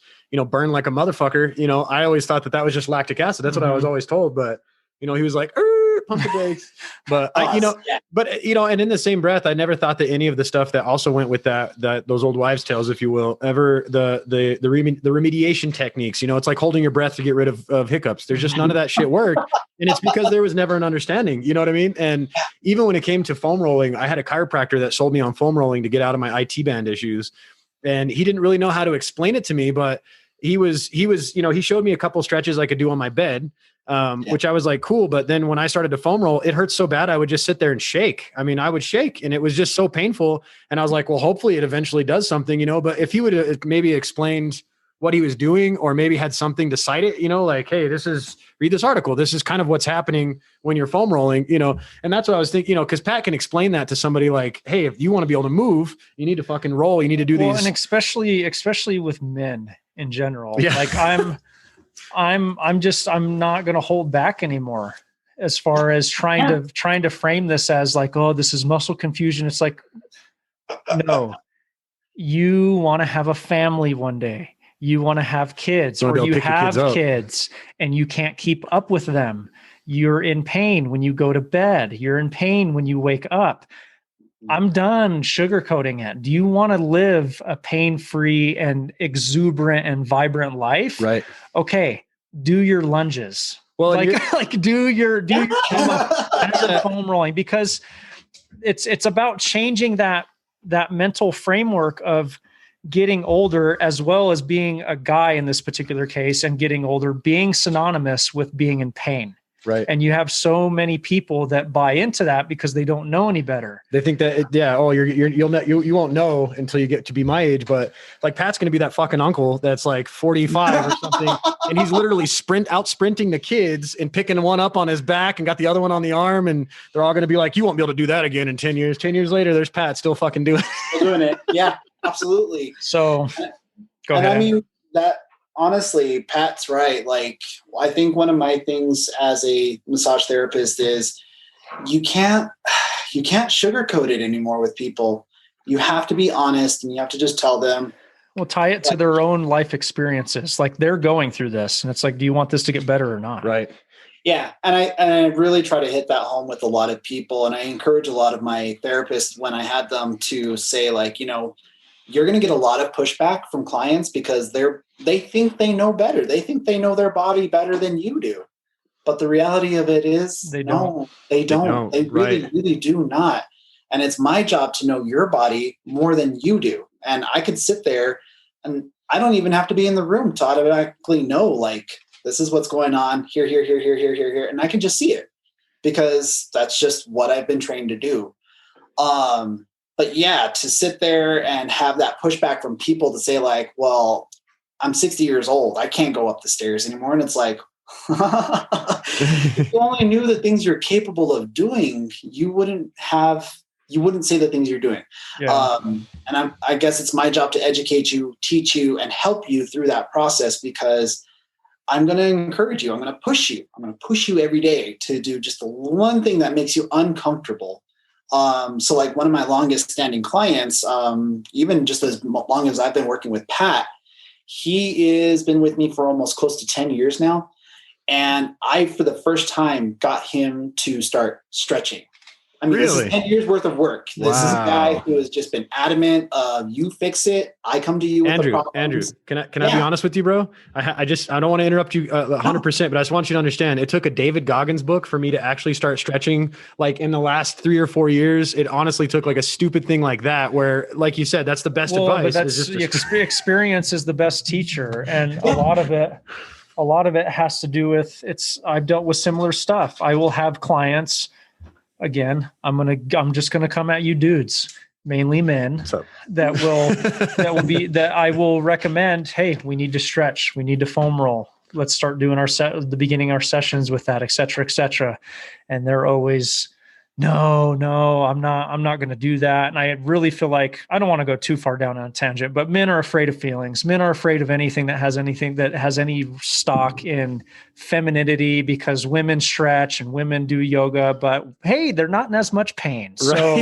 burn like a motherfucker, I always thought that was just lactic acid. That's what I was always told. But, he was like, pump the brakes. But and in the same breath, I never thought that any of the stuff that also went with those old wives' tales, if you will, ever the remediation techniques, it's like holding your breath to get rid of hiccups. There's just none of that shit worked. And it's because there was never an understanding, you know what I mean? And even when it came to foam rolling, I had a chiropractor that sold me on foam rolling to get out of my IT band issues. And he didn't really know how to explain it to me, but he showed me a couple stretches I could do on my bed. Which I was like, cool. But then when I started to foam roll, it hurt so bad. I would just sit there and shake. I mean, I would shake and it was just so painful. And I was like, well, hopefully it eventually does something, but if he would have maybe explained what he was doing or maybe had something to cite it, like, hey, read this article. This is kind of what's happening when you're foam rolling, and that's what I was thinking, because Pat can explain that to somebody like, hey, if you want to be able to move, you need to fucking roll. You need to do these. And especially with men in general, like I'm not going to hold back anymore as far as trying to frame this as like, oh, this is muscle confusion. It's like, no, you want to have a family one day. You want to have kids or you have kids and you can't keep up with them. You're in pain when you go to bed. You're in pain when you wake up. I'm done sugarcoating it. Do you want to live a pain-free and exuberant and vibrant life? Right. Okay. Do your lunges. Well, do your foam rolling, because it's about changing that mental framework of getting older, as well as being a guy in this particular case, and getting older being synonymous with being in pain. Right. And you have so many people that buy into that because they don't know any better. They think that, you won't know until you get to be my age. But like Pat's going to be that fucking uncle that's like 45 or something. And he's literally out sprinting the kids and picking one up on his back and got the other one on the arm. And they're all going to be like, you won't be able to do that again in 10 years. 10 years later, there's Pat still fucking doing it. Yeah, absolutely. So go ahead. I mean, honestly, Pat's right. Like, I think one of my things as a massage therapist is you can't sugarcoat it anymore with people. You have to be honest and you have to just tell them. Well, tie it to their own life experiences. Like, they're going through this and it's like, do you want this to get better or not? Right. Yeah. And I really try to hit that home with a lot of people. And I encourage a lot of my therapists when I had them to say, like, you're going to get a lot of pushback from clients because they think they know better. They think they know their body better than you do. But the reality of it is they don't. They really do not. And it's my job to know your body more than you do. And I could sit there and I don't even have to be in the room to automatically know, like, this is what's going on here. And I can just see it because that's just what I've been trained to do. But yeah, to sit there and have that pushback from people to say like, well, I'm 60 years old. I can't go up the stairs anymore. And it's like, If you only knew the things you're capable of doing, you wouldn't say the things you're doing. Yeah. And I guess it's my job to educate you, teach you, and help you through that process, because I'm going to encourage you. I'm going to push you. I'm going to push you every day to do just the one thing that makes you uncomfortable. So like one of my longest standing clients, even just as long as I've been working with Pat, he has been with me for almost close to 10 years now. And I, for the first time, got him to start stretching. I mean, really? This is 10 years worth of work. This is a guy who has just been adamant of, you fix it. I come to you with the problems. Andrew, can I be honest with you, bro? I don't want to interrupt you 100%, but I just want you to understand, it took a David Goggins book for me to actually start stretching. Like in the last 3 or 4 years, it honestly took like a stupid thing like that, where, like you said, that's the best advice. But that's experience is the best teacher. And a lot of it has to do with, I've dealt with similar stuff. I will have clients. Again, I'm just gonna come at you dudes, mainly men, that I will recommend, hey, we need to stretch, we need to foam roll. Let's start doing the beginning our sessions with that, et cetera, et cetera. And they're always, no, I'm not going to do that. And I really feel like, I don't want to go too far down on a tangent, but men are afraid of feelings. Men are afraid of anything that has any stock in femininity, because women stretch and women do yoga, but hey, they're not in as much pain. So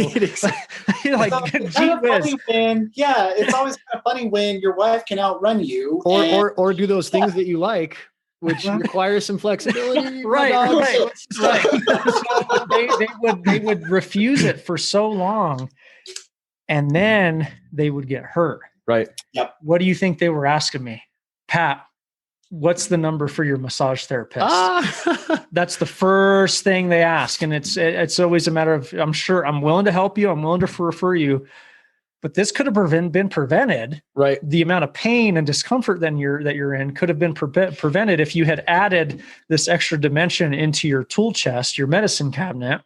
you're like, gee whiz. Yeah. It's always kind of funny when your wife can outrun you or do those things that you like, which requires some flexibility. Right. So they would refuse it for so long, and then they would get hurt. Right. Yep. What do you think they were asking me? Pat, what's the number for your massage therapist? That's the first thing they ask. And it's always a matter of, I'm willing to help you. I'm willing to refer you. But this could have been prevented. Right. The amount of pain and discomfort that you're in could have been prevented if you had added this extra dimension into your tool chest, your medicine cabinet,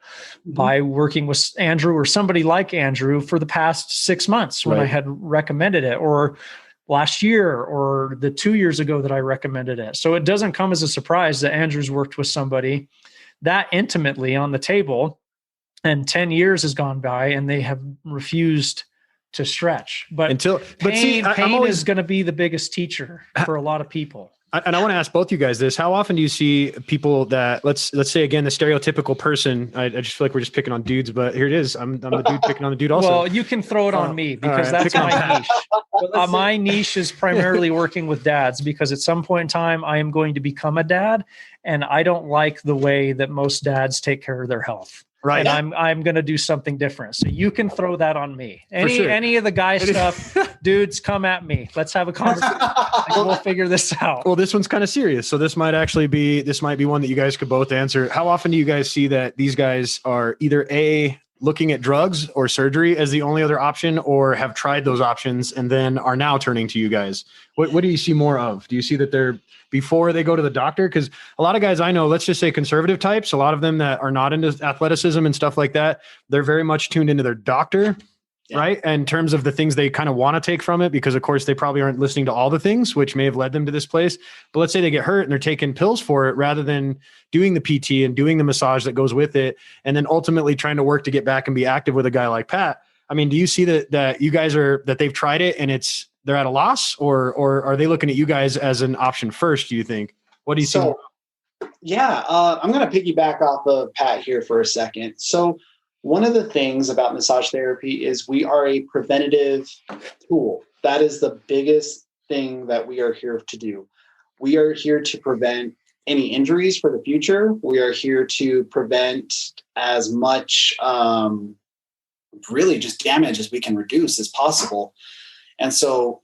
by working with Andrew or somebody like Andrew for the past 6 months when I had recommended it, or last year, or the 2 years ago that I recommended it. So it doesn't come as a surprise that Andrew's worked with somebody that intimately on the table, and 10 years has gone by and they have refused to stretch. But pain is going to be the biggest teacher for a lot of people. And I want to ask both you guys this: how often do you see people that, let's say again, the stereotypical person? I just feel like we're just picking on dudes, but here it is. I'm the dude picking on the dude also. Well, you can throw it on me, because that's my niche. My niche is primarily working with dads, because at some point in time I am going to become a dad, and I don't like the way that most dads take care of their health. Right. And I'm going to do something different. So you can throw that on me. Any of the guy stuff, dudes, come at me. Let's have a conversation. We'll figure this out. Well, this one's kind of serious. So this might be one that you guys could both answer. How often do you guys see that these guys are either looking at drugs or surgery as the only other option, or have tried those options and then are now turning to you guys? What do you see more of? Do you see that they're, before they go to the doctor? Because a lot of guys I know, let's just say conservative types, a lot of them that are not into athleticism and stuff like that, they're very much tuned into their doctor, right? In terms of the things they kind of want to take from it, because of course they probably aren't listening to all the things which may have led them to this place. But let's say they get hurt and they're taking pills for it, rather than doing the PT and doing the massage that goes with it, and then ultimately trying to work to get back and be active with a guy like Pat. I mean, do you see that you guys that they've tried it and they're at a loss, or are they looking at you guys as an option first, do you think? What do you see? Yeah, I'm going to piggyback off of Pat here for a second. So one of the things about massage therapy is we are a preventative tool. That is the biggest thing that we are here to do. We are here to prevent any injuries for the future. We are here to prevent as much really just damage as we can reduce as possible. And so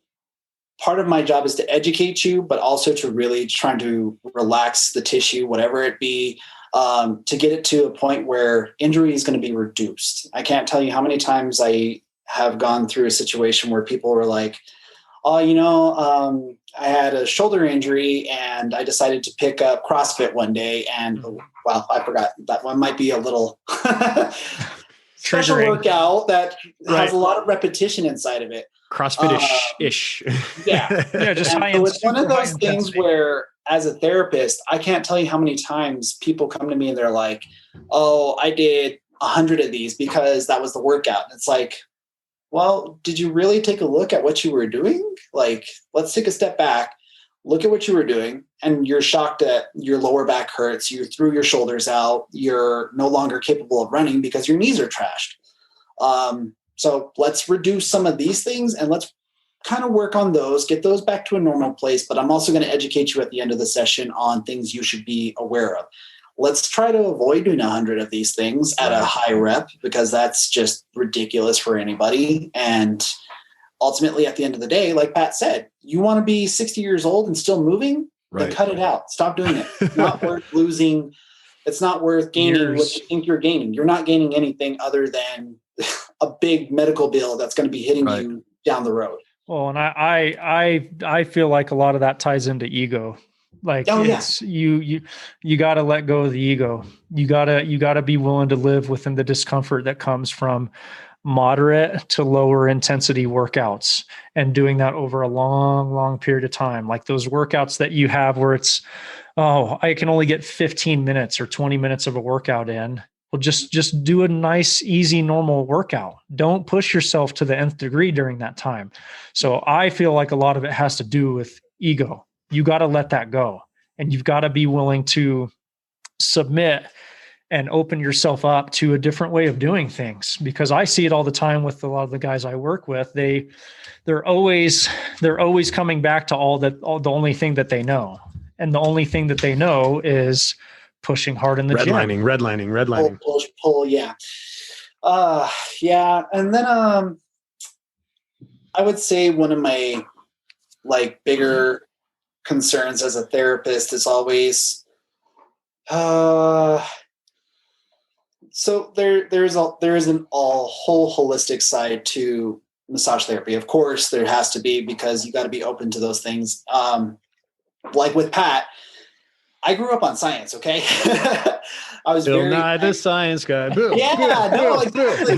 part of my job is to educate you, but also to really try to relax the tissue, whatever it be, to get it to a point where injury is going to be reduced. I can't tell you how many times I have gone through a situation where people were like, oh, I had a shoulder injury and I decided to pick up CrossFit one day. And well, I forgot, that one might be a little special workout that has a lot of repetition inside of it. CrossFit-ish. Yeah. Just high-end. So it's one of those things where as a therapist, I can't tell you how many times people come to me and they're like, oh, I did 100 of these because that was the workout. And it's like, well, did you really take a look at what you were doing? Like, let's take a step back, look at what you were doing, and you're shocked that your lower back hurts, you threw your shoulders out, you're no longer capable of running because your knees are trashed. So let's reduce some of these things and let's kind of work on those, get those back to a normal place. But I'm also going to educate you at the end of the session on things you should be aware of. Let's try to avoid doing 100 of these things at a high rep, because that's just ridiculous for anybody. And ultimately, at the end of the day, like Pat said, you want to be 60 years old and still moving, then cut it out. Stop doing it. It's not worth losing. It's not worth gaining what you think you're gaining. You're not gaining anything other than a big medical bill that's going to be hitting you down the road. Well, and I feel like a lot of that ties into ego. Like you got to let go of the ego. You got to be willing to live within the discomfort that comes from moderate to lower intensity workouts, and doing that over a long period of time. Like those workouts that you have where it's, oh, I can only get 15 minutes or 20 minutes of a workout in. Well, just do a nice, easy, normal workout. Don't push yourself to the nth degree during that time. So I feel like a lot of it has to do with ego. You got to let that go, and you've got to be willing to submit and open yourself up to a different way of doing things. Because I see it all the time with a lot of the guys I work with. They're always coming back to the only thing that they know. And the only thing that they know is pushing hard in the gym. Redlining. Pull, yeah. Yeah. And then I would say one of my bigger concerns as a therapist is always so there is an whole holistic side to massage therapy. Of course, there has to be, because you got to be open to those things. Like with Pat, I grew up on science. Okay, I was Bill Nye the Science Guy. Exactly. I was very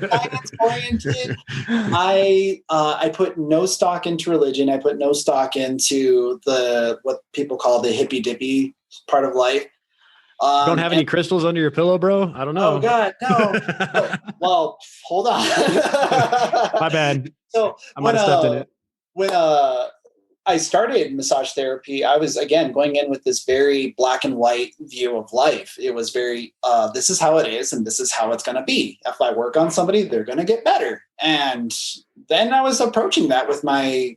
science oriented. I put no stock into religion. I put no stock into what people call the hippy dippy part of life. Don't have any crystals under your pillow, bro? I don't know. Oh God, no. Well, hold on. My bad. So I might have stepped in it. When I started massage therapy, I was, again, going in with this very black and white view of life. It was very, this is how it is, and this is how it's going to be. If I work on somebody, they're going to get better. And then I was approaching that with my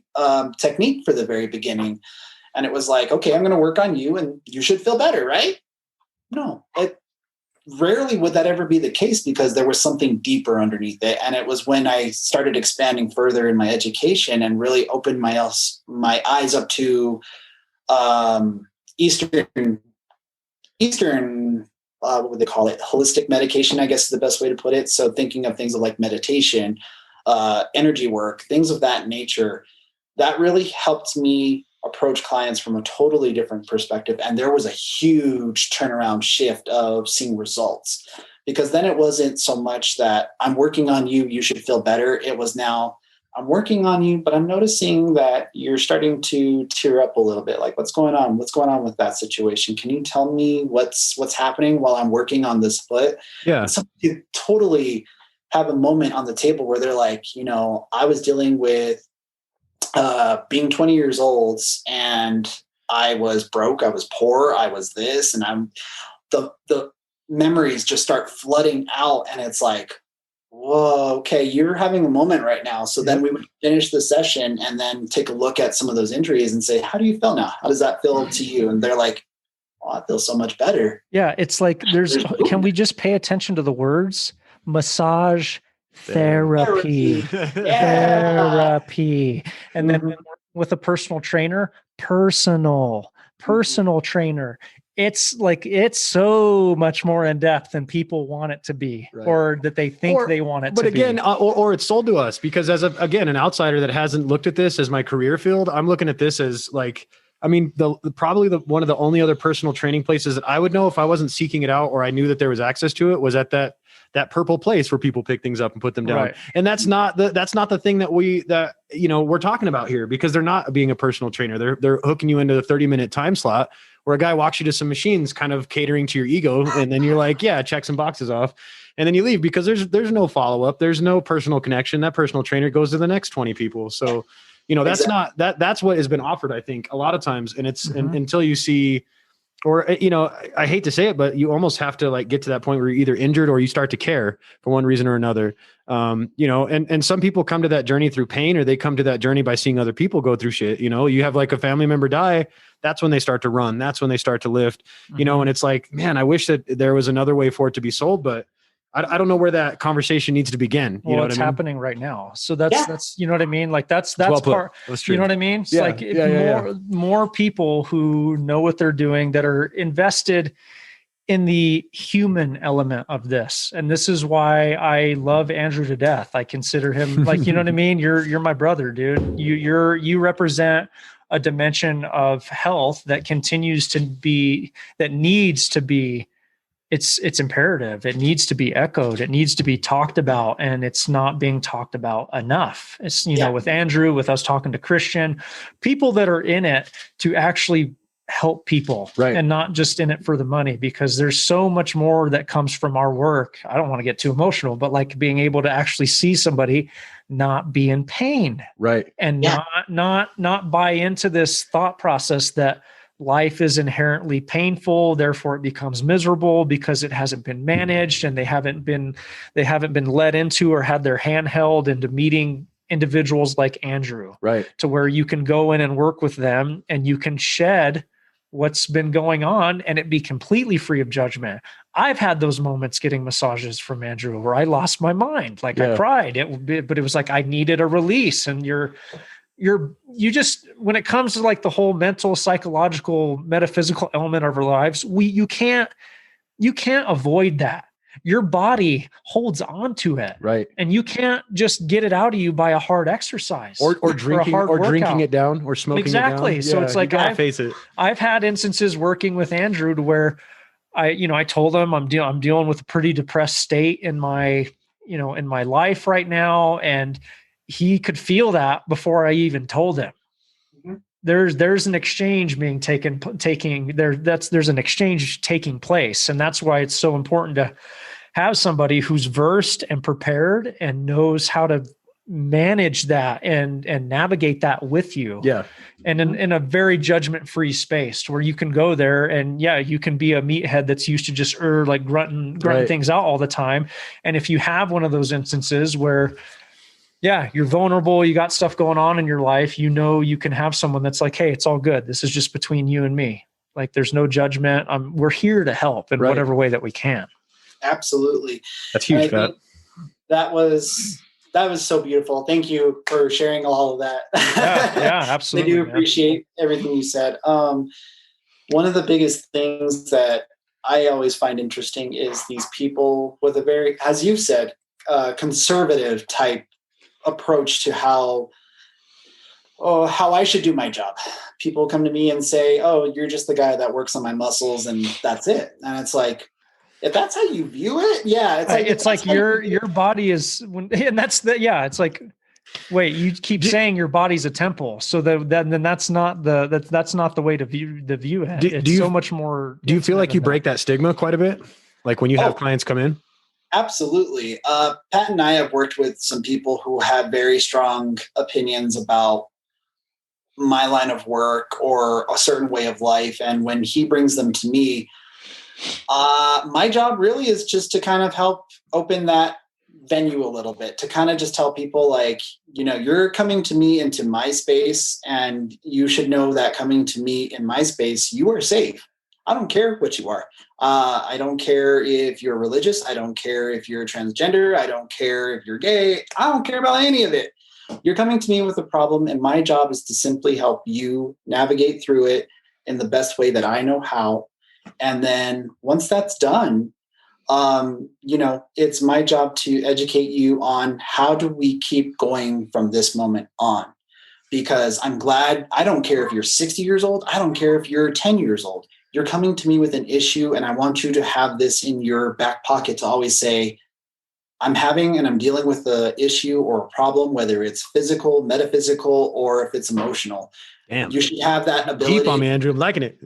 technique for the very beginning. And it was like, okay, I'm going to work on you and you should feel better, right? No, rarely would that ever be the case, because there was something deeper underneath it. And it was when I started expanding further in my education and really opened my eyes up to Eastern, what would they call it? Holistic medication, I guess is the best way to put it. So thinking of things like meditation, energy work, things of that nature, that really helped me approach clients from a totally different perspective. And there was a huge turnaround shift of seeing results, because then it wasn't so much that I'm working on you, you should feel better. It was now I'm working on you, but I'm noticing that you're starting to tear up a little bit. Like, what's going on? What's going on with that situation? Can you tell me what's happening while I'm working on this foot? Yeah. So you totally have a moment on the table where they're like, I was dealing with being 20 years old, and I was broke, I was poor, I was this, and the memories just start flooding out, and it's like, whoa, okay, you're having a moment right now. So then we would finish the session and then take a look at some of those injuries and say, how do you feel now? How does that feel to you? And they're like, oh, I feel so much better. Yeah. It's like, can we just pay attention to the words? Massage therapy. Therapy. And then with a personal trainer, personal trainer. It's like, it's so much more in depth than people want it to be, or that they think they want it to be. But again, or it's sold to us, because as an outsider that hasn't looked at this as my career field, I'm looking at this as like, I mean, probably one of the only other personal training places that I would know if I wasn't seeking it out, or I knew that there was access to it, was at that that purple place where people pick things up and put them down. Right. And that's not the thing that we're talking about here, because they're not being a personal trainer. They're hooking you into the 30-minute time slot where a guy walks you to some machines, kind of catering to your ego. And then you're like, yeah, check some boxes off. And then you leave, because there's no follow-up. There's no personal connection. That personal trainer goes to the next 20 people. So, that's not that's what has been offered, I think, a lot of times. And it's until you see, or, I hate to say it, but you almost have to like get to that point where you're either injured or you start to care for one reason or another. And some people come to that journey through pain, or they come to that journey by seeing other people go through shit. You have like a family member die. That's when they start to run. That's when they start to lift, and it's like, man, I wish that there was another way for it to be sold, but I don't know where that conversation needs to begin. It's happening right now. So that's, you know what I mean? Like that's part, you know what I mean? It's like more people who know what they're doing, that are invested in the human element of this. And this is why I love Andrew to death. I consider him like, you know what I mean? You're my brother, dude. You represent a dimension of health that continues to be, that needs to be, it's imperative. It needs to be echoed. It needs to be talked about, and it's not being talked about enough. It's, with Andrew, with us talking to Christian, people that are in it to actually help people, right, and not just in it for the money, because there's so much more that comes from our work. I don't want to get too emotional, but like being able to actually see somebody not be in pain, right, and not buy into this thought process that life is inherently painful, therefore it becomes miserable because it hasn't been managed, and they haven't been led into or had their hand held into meeting individuals like Andrew, right, to where you can go in and work with them, and you can shed what's been going on, and it be completely free of judgment. I've had those moments getting massages from Andrew where I lost my mind. Like I cried, but it was like I needed a release. And you just, when it comes to like the whole mental, psychological, metaphysical element of our lives, you can't avoid that. Your body holds on to it, right? And you can't just get it out of you by a hard exexercise or drinking it down or smoking exactly. it down. So it's like I've had instances working with Andrew to where I told him I'm dealing with a pretty depressed state in my life right now, and he could feel that before I even told him. Mm-hmm. There's an exchange being there's an exchange taking place. And that's why it's so important to have somebody who's versed and prepared and knows how to manage that and navigate that with you. Yeah. And in a very judgment-free space where you can go there and you can be a meathead that's used to just grunting right, things out all the time. And if you have one of those instances where you're vulnerable, you got stuff going on in your life, you can have someone that's like, hey, it's all good. This is just between you and me. Like there's no judgment. We're here to help in whatever way that we can. Absolutely. That's huge. That was so beautiful. Thank you for sharing all of that. Yeah, absolutely. I do appreciate everything you said. One of the biggest things that I always find interesting is these people with a very, as you said, conservative type approach to how I should do my job. People come to me and say, "Oh, you're just the guy that works on my muscles and that's it." And it's like, if that's how you view it, it's like your body is and that's it's like, wait, you keep saying your body's a temple, so then that's not the way to view it. It's so much more. Do you feel like you break that stigma quite a bit, like when you have clients come in? Absolutely. Pat and I have worked with some people who have very strong opinions about my line of work or a certain way of life. And when he brings them to me, my job really is just to kind of help open that venue a little bit, to kind of just tell people like, you're coming to me into my space, and you should know that coming to me in my space, you are safe. I don't care what you are. I don't care if you're religious. I don't care if you're transgender. I don't care if you're gay. I don't care about any of it. You're coming to me with a problem, and my job is to simply help you navigate through it in the best way that I know how. And then once that's done, it's my job to educate you on how do we keep going from this moment on. Because I'm glad, I don't care if you're 60 years old. I don't care if you're 10 years old. You're coming to me with an issue, and I want you to have this in your back pocket to always say, I'm having and I'm dealing with the issue or problem, whether it's physical, metaphysical, or if it's emotional. Damn. You should have that ability. Deep on me, Andrew. I'm liking it.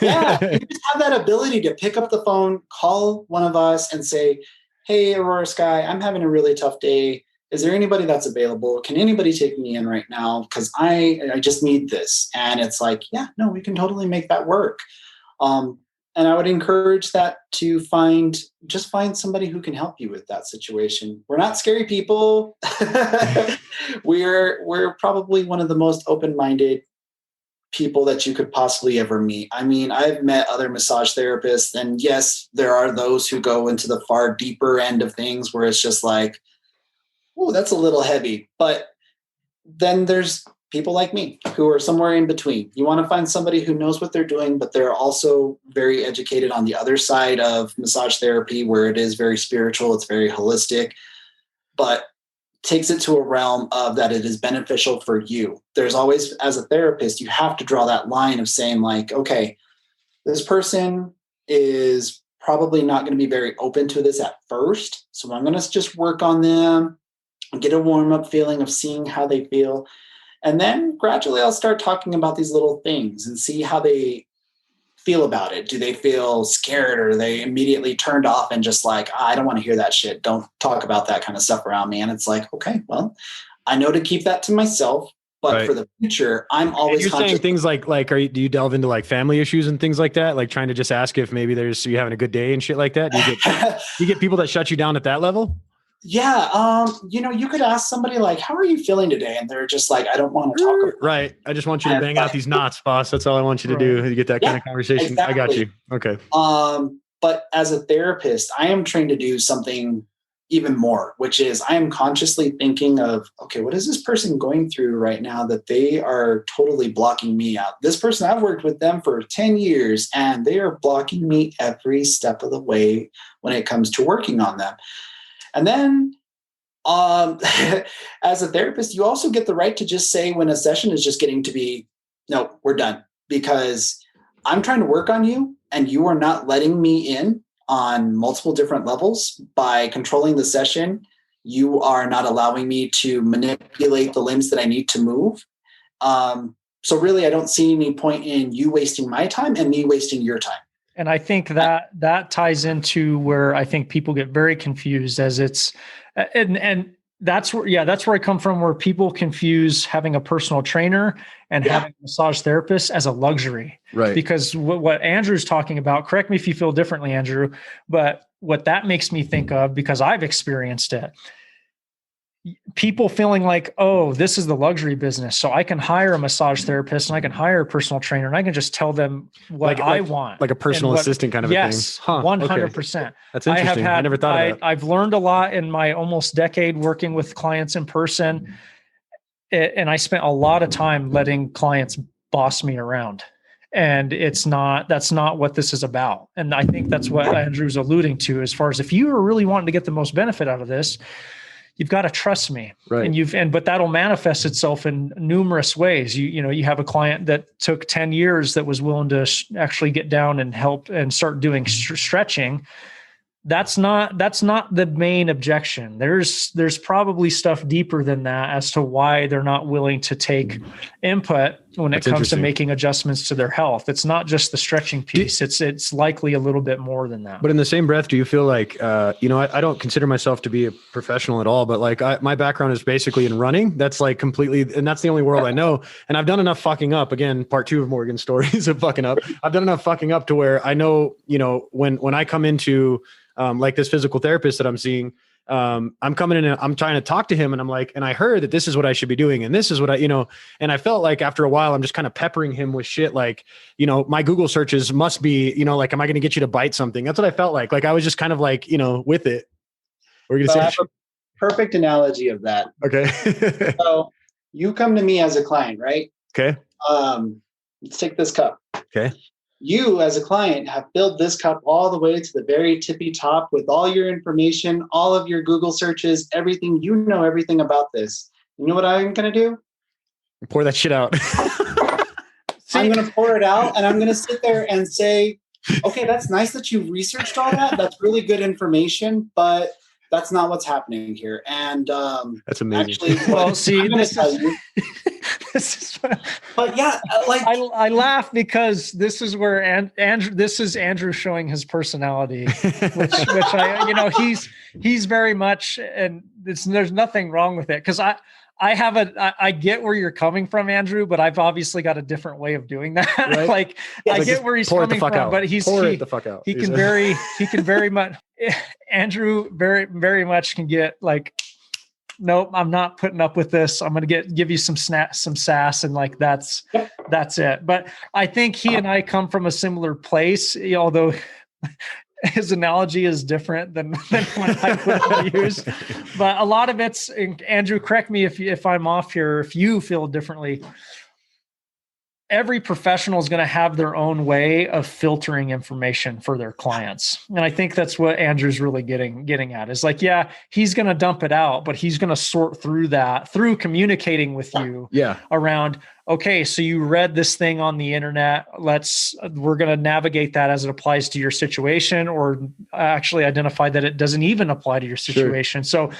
Yeah. You just have that ability to pick up the phone, call one of us and say, hey, Aurora Sky, I'm having a really tough day. Is there anybody that's available? Can anybody take me in right now? Because I just need this. And it's like, yeah, no, we can totally make that work. And I would encourage that to find somebody who can help you with that situation. We're not scary people. We're probably one of the most open-minded people that you could possibly ever meet. I mean, I've met other massage therapists, and yes, there are those who go into the far deeper end of things where it's just like, oh, that's a little heavy. But then there's people like me who are somewhere in between. You want to find somebody who knows what they're doing, but they're also very educated on the other side of massage therapy, where it is very spiritual, it's very holistic, but takes it to a realm of that it is beneficial for you. There's always, as a therapist, you have to draw that line of saying like, okay, this person is probably not going to be very open to this at first. So I'm going to just work on them and get a warm up feeling of seeing how they feel. And then gradually I'll start talking about these little things and see how they feel about it. Do they feel scared, or are they immediately turned off and just like, I don't want to hear that shit. Don't talk about that kind of stuff around me. And it's like, okay, well, I know to keep that to myself, but for the future, I'm always you're saying things like, do you delve into like family issues and things like that? Like trying to just ask if maybe you having a good day and shit like that? Do you get people that shut you down at that level? Yeah. You could ask somebody like, how are you feeling today? And they're just like, I don't want to talk about it. Right. I just want you to bang out these knots, boss. That's all I want you to do. You get that kind of conversation. Exactly. I got you. Okay. But as a therapist, I am trained to do something even more, which is I am consciously thinking of, okay, what is this person going through right now that they are totally blocking me out? This person, I've worked with them for 10 years and they are blocking me every step of the way when it comes to working on them. And then as a therapist, you also get the right to just say when a session is just getting to be, no, we're done, because I'm trying to work on you and you are not letting me in on multiple different levels. By controlling the session, you are not allowing me to manipulate the limbs that I need to move. So really, I don't see any point in you wasting my time and me wasting your time. And I think that ties into where I think people get very confused, as it's, and that's where I come from, where people confuse having a personal trainer and having a massage therapist as a luxury. Right. Because what Andrew's talking about, correct me if you feel differently, Andrew, but what that makes me think of, because I've experienced it, people feeling like, oh, this is the luxury business, so I can hire a massage therapist and I can hire a personal trainer and I can just tell them what I want. Like a personal assistant kind of a thing. Yes, 100%. Okay. That's interesting. I never thought of that. I've learned a lot in my almost decade working with clients in person. And I spent a lot of time letting clients boss me around. And that's not what this is about. And I think that's what Andrew's alluding to, as far as if you are really wanting to get the most benefit out of this, you've got to trust me. Right. But that'll manifest itself in numerous ways. You have a client that took 10 years that was willing to actually get down and help and start doing stretching. That's not the main objection. There's probably stuff deeper than that as to why they're not willing to take input when it comes to making adjustments to their health. It's not just the stretching piece. It's likely a little bit more than that. But in the same breath, do you feel like, I don't consider myself to be a professional at all, but like my background is basically in running. That's like completely, and that's the only world I know. And I've done enough fucking up, again, part 2 of Morgan's stories of fucking up. I've done enough fucking up to where I know, when I come into, like this physical therapist that I'm seeing, I'm coming in and I'm trying to talk to him and I'm like, and I heard that this is what I should be doing. And this is what and I felt like after a while, I'm just kind of peppering him with shit. Like, my Google searches must be, like, am I going to get you to bite something? That's what I felt like. Like I was just kind of like, with it. We're going to say I have a perfect analogy of that. Okay. So you come to me as a client, right? Okay. Let's take this cup. Okay. You as a client have filled this cup all the way to the very tippy top with all your information, all of your Google searches, everything. You know everything about this. You know what I'm going to do? Pour that shit out. I'm going to pour it out and I'm going to sit there and say, okay, that's nice that you researched all that. That's really good information, but That's not what's happening here. And that's amazing. Actually, well, see, this is but yeah, like I laugh because this is where Andrew showing his personality, which he's very much, and there's nothing wrong with it, because I get where you're coming from, Andrew, but I've obviously got a different way of doing that. Right? I get where he's coming from, out. but It the fuck out. He can very much, Andrew very, very much can get like, nope, I'm not putting up with this. I'm going to give you some sass. And like, that's it. But I think he and I come from a similar place, although his analogy is different than what I would have used. But a lot of it's, Andrew, correct me if I'm off here, if you feel differently. Every professional is going to have their own way of filtering information for their clients. And I think that's what Andrew's really getting at, is like, yeah, he's going to dump it out, but he's going to sort through that through communicating with you around, okay, so you read this thing on the internet. We're going to navigate that as it applies to your situation, or actually identify that it doesn't even apply to your situation. Sure. So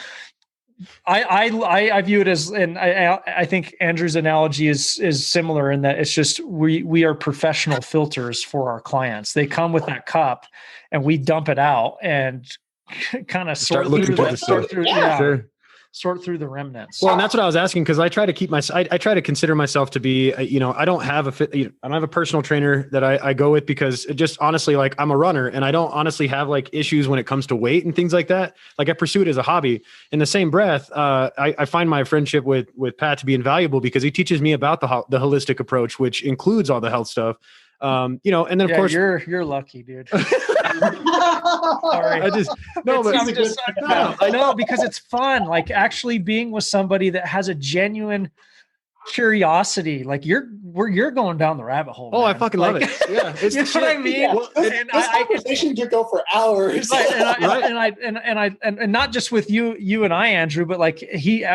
I view it as, and I think Andrew's analogy is similar in that it's just, we are professional filters for our clients. They come with that cup and we dump it out and kind of sort through the remnants. Well, and that's what I was asking, because I try to keep I try to consider myself to be, I don't have a personal trainer that I go with, because it just honestly, like, I'm a runner and I don't honestly have like issues when it comes to weight and things like that. Like, I pursue it as a hobby. In the same breath, I find my friendship with Pat to be invaluable, because he teaches me about the holistic approach, which includes all the health stuff. And then of course you're lucky, dude. Sorry. I know, because it's fun. Like, actually being with somebody that has a genuine curiosity, like you're going down the rabbit hole. Oh, man. I fucking love it. Yeah, you know what I mean. Yeah. This conversation could go for hours. And not just with you and I, Andrew, but like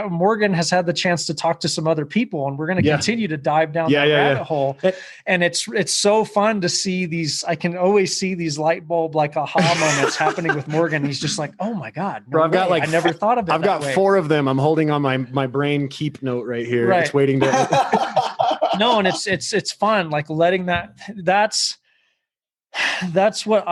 Morgan has had the chance to talk to some other people, and we're going to continue to dive down that rabbit hole. And it's so fun to see these. I can always see these light bulb like aha moments happening with Morgan. He's just like, oh my god, bro! I've got like I never thought of it. I've got 4 of them. I'm holding on my brain keep note right here. Right. It's waiting. No, and it's fun, like letting that's what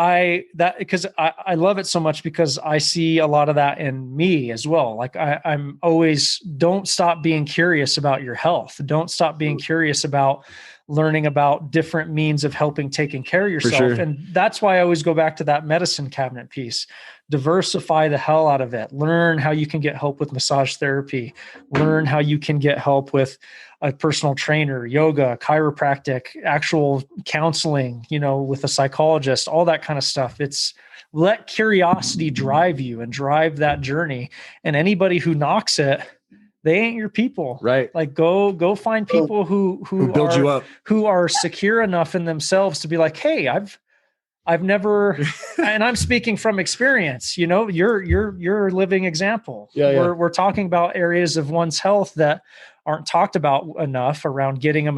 because I love it so much, because I see a lot of that in me as well. Like I'm always, don't stop being curious about your health. Don't stop being curious about learning about different means of helping taking care of yourself. Sure. And that's why I always go back to that medicine cabinet piece. Diversify the hell out of it. Learn how you can get help with massage therapy. Learn how you can get help with a personal trainer, yoga, chiropractic, actual counseling, with a psychologist, all that kind of stuff. It's let curiosity drive you and drive that journey. And anybody who knocks it, they ain't your people. Right. Like go find people who build you up, who are secure enough in themselves to be like, hey, I've never, and I'm speaking from experience, you're a living example. We're talking about areas of one's health that aren't talked about enough, around getting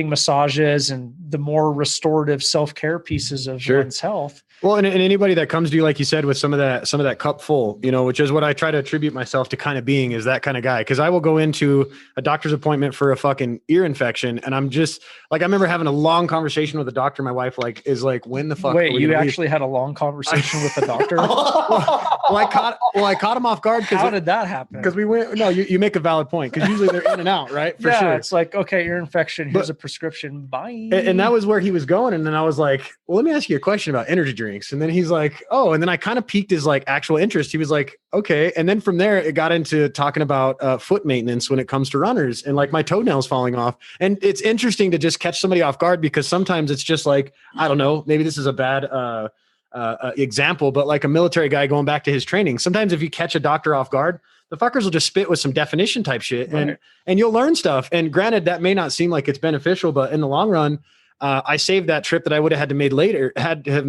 massages and the more restorative self-care pieces of one's health. Well, and anybody that comes to you, like you said, with some of that cup full, which is what I try to attribute myself to kind of being, is that kind of guy. Cause I will go into a doctor's appointment for a fucking ear infection. And I'm just like, I remember having a long conversation with the doctor. My wife is like, when the fuck? Wait, you actually had a long conversation with the doctor? I caught him off guard. How did that happen? Because you make a valid point. Cause usually they're in and out, right? For sure. It's like, okay, ear infection. Here's a prescription. Bye. And that was where he was going. And then I was like, well, let me ask you a question about energy drinks. And then he's like, oh, and then I kind of piqued his like actual interest. He was like, okay. And then from there, it got into talking about foot maintenance when it comes to runners and like my toenails falling off. And it's interesting to just catch somebody off guard, because sometimes it's just like, I don't know, maybe this is a bad example, but like a military guy going back to his training. Sometimes if you catch a doctor off guard, the fuckers will just spit with some definition type shit, and you'll learn stuff. And granted, that may not seem like it's beneficial, but in the long run, I saved that trip that I would have had to have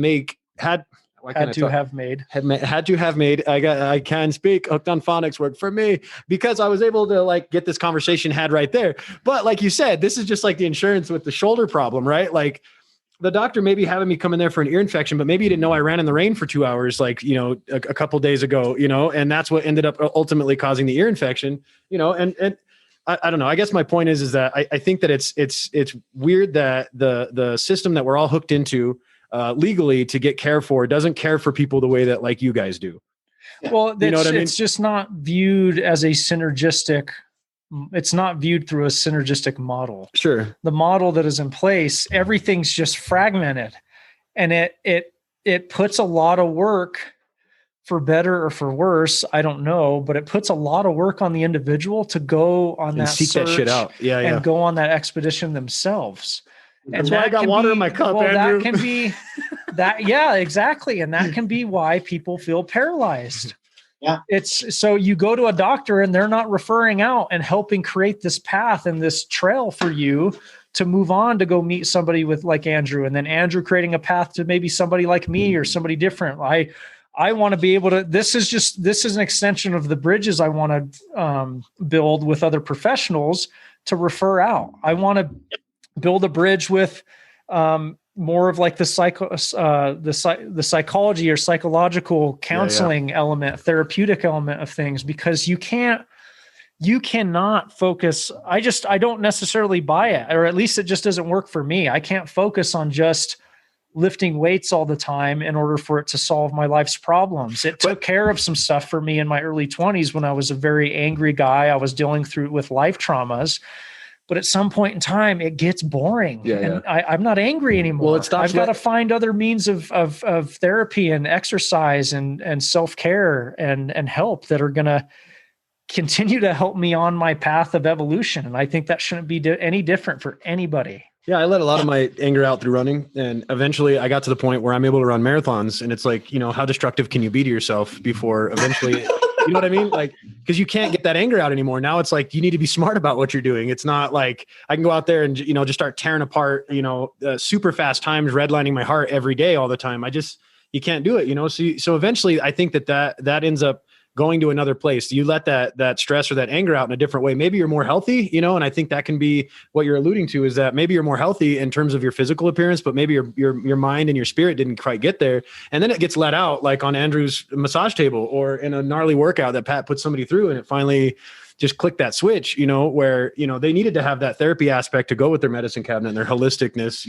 made. I can speak. Hooked on Phonics worked for me, because I was able to like get this conversation had right there. But like you said, this is just like the insurance with the shoulder problem, right? Like the doctor maybe having me come in there for an ear infection, but maybe you didn't know I ran in the rain for 2 hours, like, a couple days ago, and that's what ended up ultimately causing the ear infection, and I don't know. I guess my point is that I think that it's weird that the system that we're all hooked into legally to get care for doesn't care for people the way that like you guys do. Well, you know what I mean? It's just not viewed as a synergistic. It's not viewed through a synergistic model. Sure. The model that is in place, everything's just fragmented, and it puts a lot of work, for better or for worse, I don't know, but it puts a lot of work on the individual to go on that seek that shit out. Yeah. And go on that expedition themselves. That's why I got water in my cup, Andrew. That can be that. Yeah, exactly. And that can be why people feel paralyzed. Yeah. It's so you go to a doctor and they're not referring out and helping create this path and this trail for you to move on to go meet somebody with like Andrew, and then Andrew creating a path to maybe somebody like me or somebody different. I want to be able to, this is an extension of the bridges I want to build with other professionals to refer out. I want to build a bridge with more of like the psychology or psychological counseling element, therapeutic element of things, because you cannot focus. I don't necessarily buy it, or at least it just doesn't work for me. I can't focus on just lifting weights all the time in order for it to solve my life's problems. It took care of some stuff for me in my early 20s when I was a very angry guy. I was dealing with life traumas, but at some point in time it gets boring. I'm not angry anymore. Well, I've got to find other means of therapy and exercise and self-care and help that are going to continue to help me on my path of evolution. And I think that shouldn't be any different for anybody. Yeah, I let a lot of my anger out through running. And eventually I got to the point where I'm able to run marathons. And it's like, how destructive can you be to yourself before eventually, you know what I mean? Like, because you can't get that anger out anymore. Now it's like, you need to be smart about what you're doing. It's not like I can go out there and, just start tearing apart, super fast times, redlining my heart every day, all the time. You can't do it, So eventually I think that ends up going to another place. You let that stress or that anger out in a different way. Maybe you're more healthy, and I think that can be what you're alluding to, is that maybe you're more healthy in terms of your physical appearance, but maybe your mind and your spirit didn't quite get there. And then it gets let out, like on Andrew's massage table or in a gnarly workout that Pat put somebody through, and it finally just clicked that switch, where, they needed to have that therapy aspect to go with their medicine cabinet and their holisticness,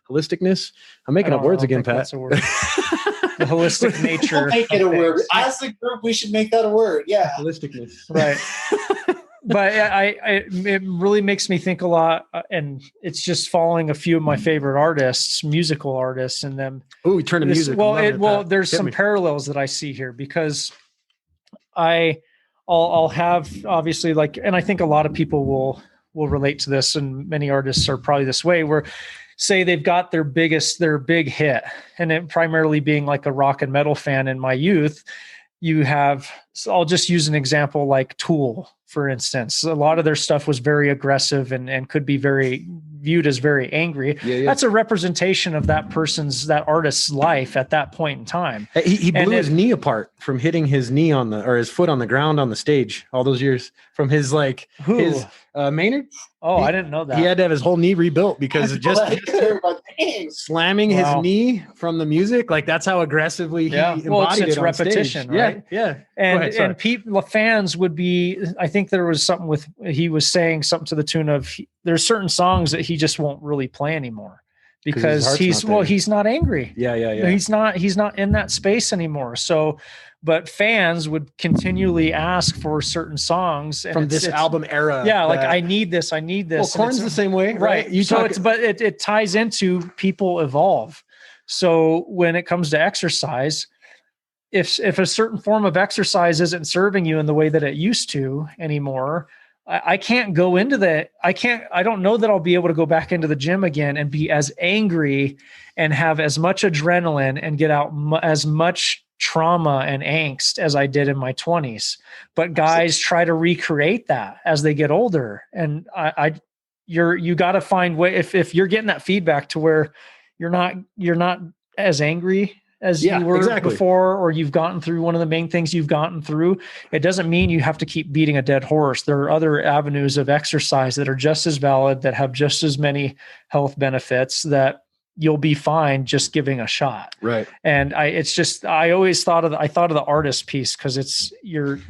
holisticness. I'm making up words again, Pat. That's a word. The holistic nature. We'll make it a word. As a group, we should make that a word. Yeah. Holisticness. Right. But it really makes me think a lot, and it's just following a few of my favorite artists, musical artists, and them. Oh, we turn to music. There's some parallels that I see here, because I'll have obviously and I think a lot of people will relate to this, and many artists are probably this way, where say they've got their big hit, and it primarily being like a rock and metal fan in my youth. So I'll just use an example like Tool, for instance. A lot of their stuff was very aggressive and could be viewed as very angry. Yeah. That's a representation of that artist's life at that point in time. He blew his knee apart from hitting his knee his foot on the ground on the stage all those years from his Maynard. Oh, I didn't know that. He had to have his whole knee rebuilt because of just slamming his knee from the music. Like, that's how aggressivly he embodied it on repetition, stage. Right? Yeah. And people, fans would be, I think there was something he was saying something to the tune of, there's certain songs that he just won't really play anymore because he's not angry. Yeah. He's not in that space anymore. So, but fans would continually ask for certain songs from this album era. Yeah. Like, I need this. Well, Korn's the same way, right? But it ties into people evolve. So when it comes to exercise, if a certain form of exercise isn't serving you in the way that it used to anymore, I can't go into that. I don't know that I'll be able to go back into the gym again and be as angry and have as much adrenaline and get out as much trauma and angst as I did in my 20s. But guys try to recreate that as they get older. And you got to find way, if you're getting that feedback to where you're not as angry as you were before, or you've gotten through one of the main things you've gotten through, it doesn't mean you have to keep beating a dead horse. There are other avenues of exercise that are just as valid, that have just as many health benefits, that you'll be fine just giving a shot. Right. And I always thought of the artist piece, because you're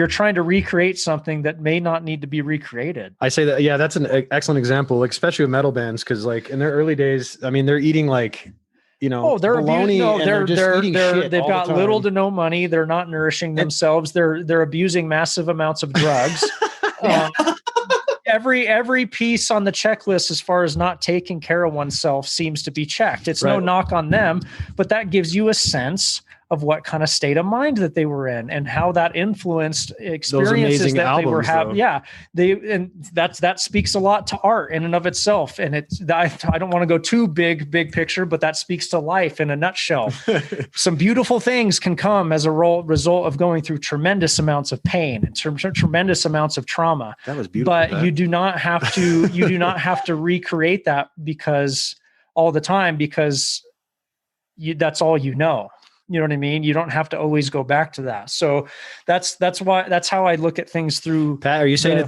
trying to recreate something that may not need to be recreated. I say that, yeah, that's an excellent example, like, especially with metal bands. Cause like in their early days, I mean, they're eating like, they're they've got little to no money. They're not nourishing themselves. They're abusing massive amounts of drugs. Every piece on the checklist as far as not taking care of oneself seems to be checked. It's no knock on them, but that gives you a sense of what kind of state of mind that they were in and how that influenced experiences that albums, they were having. Yeah. That speaks a lot to art in and of itself. And I don't want to go too big picture, but that speaks to life in a nutshell. Some beautiful things can come as a result of going through tremendous amounts of pain and tremendous amounts of trauma. That was beautiful. But you do not have to recreate that all the time, because that's all you know. You know what I mean? You don't have to always go back to that. So that's how I look at things through. Pat, are you saying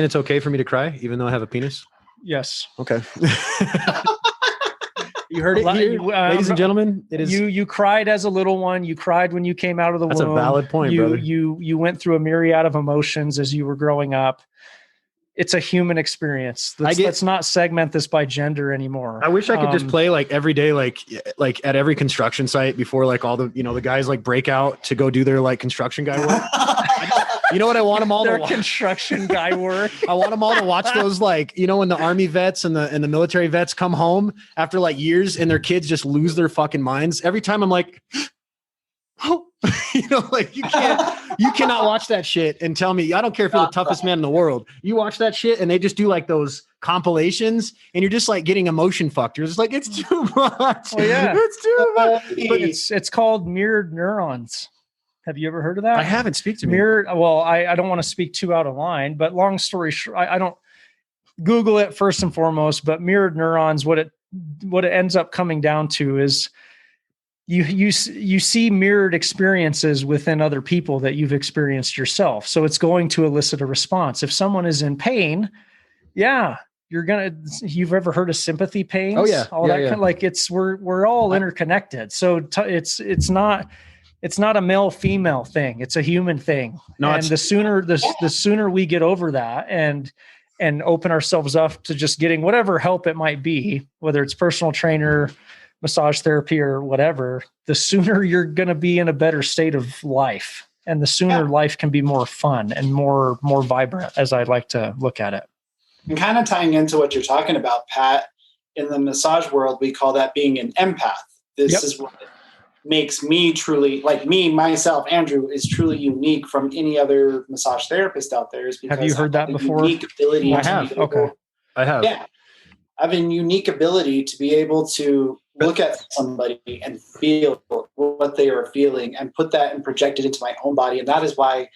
it's okay for me to cry even though I have a penis? Yes. Okay. You heard it here, ladies and gentlemen. It is. You cried as a little one. You cried when you came out of the womb. That's a valid point, brother. You went through a myriad of emotions as you were growing up. It's a human experience. Let's not segment this by gender anymore. I wish I could just play like every day, like at every construction site before like all the, the guys like break out to go do their like construction guy work. You know what I want them all to watch? Construction guy work. I want them all to watch those, like, when the army vets and the military vets come home after like years and their kids just lose their fucking minds. Every time I'm like, oh, like you cannot watch that shit and tell me, I don't care if you're the toughest man in the world. You watch that shit and they just do like those compilations and you're just like getting emotion fucked. You're just like, it's too much. Well, yeah. It's too much. But it's called mirrored neurons. Have you ever heard of that? I haven't. Speak to me. Well, I don't want to speak too out of line, but long story short, I don't Google it first and foremost, but mirrored neurons, what it ends up coming down to is you see mirrored experiences within other people that you've experienced yourself. So it's going to elicit a response. If someone is in pain, you've ever heard of sympathy pains? Oh yeah. Kind of like we're all interconnected. So it's not a male female thing. It's a human thing. No, and the sooner we get over that and open ourselves up to just getting whatever help it might be, whether it's personal trainer, massage therapy or whatever, the sooner you're going to be in a better state of life, and the sooner life can be more fun and more vibrant, as I like to look at it. And kind of tying into what you're talking about, Pat, in the massage world, we call that being an empath. This is what makes me truly, like me, myself, Andrew, is truly unique from any other massage therapist out there. Is because have you heard that before? Unique ability. I have. Okay. I have. Yeah. I have a unique ability to be able to look at somebody and feel what they are feeling and put that and project it into my own body. And that is why